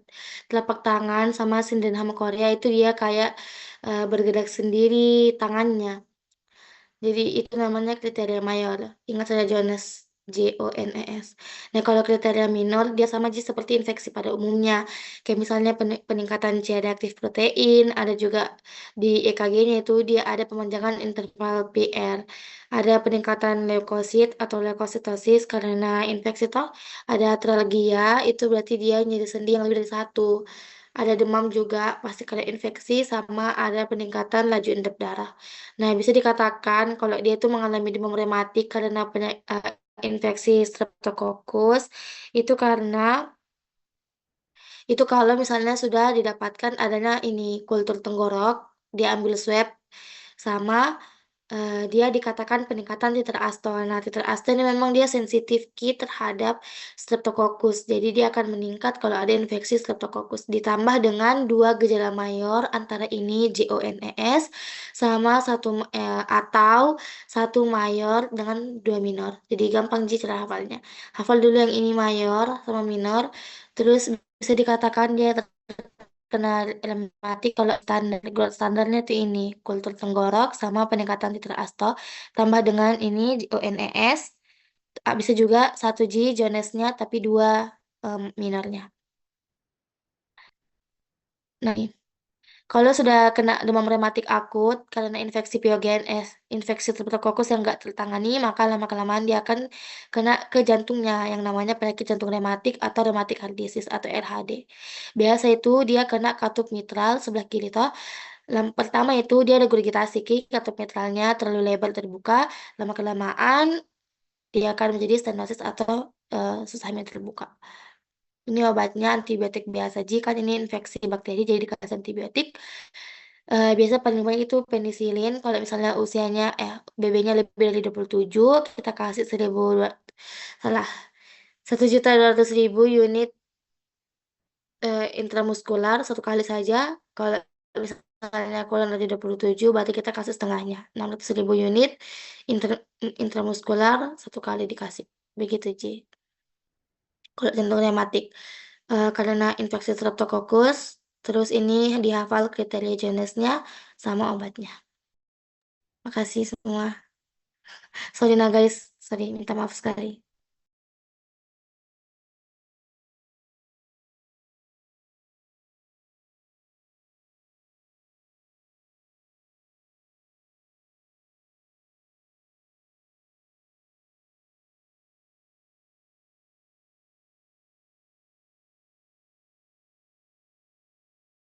telapak tangan, sama Sydenham Korea itu dia kayak bergerak sendiri tangannya. Jadi itu namanya kriteria mayor. Ingat saja Jones, Jones. Nah, kalau kriteria minor dia sama aja seperti infeksi pada umumnya. Kayak misalnya peningkatan C reaktif protein, ada juga di EKG-nya itu dia ada pemanjangan interval PR. Ada peningkatan leukosit atau leukositosis karena infeksi toh. Ada atralgia, itu berarti dia nyeri sendi yang lebih dari satu. Ada demam juga pasti karena infeksi, sama ada peningkatan laju endap darah. Nah, bisa dikatakan kalau dia itu mengalami demam rematik karena infeksi Streptococcus itu karena itu kalau misalnya sudah didapatkan adanya ini kultur tenggorok, diambil swab sama dia dikatakan peningkatan titer Astor. Nah, titer Astor ini memang dia sensitif Ki terhadap Streptococcus. Jadi dia akan meningkat kalau ada infeksi Streptococcus. Ditambah dengan dua gejala mayor antara ini JONES sama atau satu mayor dengan dua minor. Jadi gampang cara hafalnya. Hafal dulu yang ini mayor sama minor. Terus bisa dikatakan dia kena rematik kalau standar growth standarnya tuh ini kultur tenggorok sama peningkatan titer asto tambah dengan ini ONES bisa juga 1G Jonesnya tapi dua minornya. Nah, kalau sudah kena demam rematik akut karena infeksi infeksi streptococcus yang nggak tertangani, maka lama-kelamaan dia akan kena ke jantungnya yang namanya penyakit jantung rematik atau rheumatic heart disease atau RHD. Biasa itu dia kena katup mitral sebelah kiri toh. Pertama itu dia ada gurgitasi katup mitralnya terlalu lebar terbuka, lama-kelamaan dia akan menjadi stenosis atau susahnya terbuka. Ini obatnya antibiotik biasa. Jika ini infeksi bakteri jadi dikasih antibiotik. Biasa paling banyak itu penisilin. Kalau misalnya usianya BB-nya lebih dari 27, kita kasih 1.200.000 unit intramuskular satu kali saja. Kalau misalnya kurang dari 27, berarti kita kasih setengahnya. 600.000 unit intramuskular satu kali dikasih. Begitu, Ji. Kalau jantung rematik. Karena infeksi streptococcus, terus ini dihafal kriteria jenisnya sama obatnya. Makasih semua. Sorry nah guys, sorry, minta maaf sekali.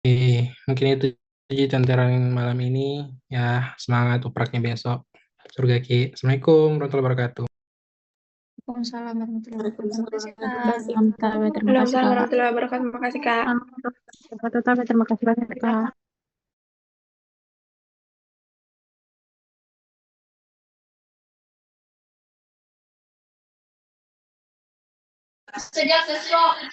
Oke, mungkin itu aja tontonan malam ini. Ya, semangat upraknya besok. Surga Ki. Assalamualaikum warahmatullahi wabarakatuh. Waalaikumsalam warahmatullahi wabarakatuh. Terima kasih, Kak. Terima kasih, Waalaikumsalam Kak. warahmatullahi wabarakatuh. Terima kasih, Kak. Terima kasih banyak, Kak. Sejak sesuatu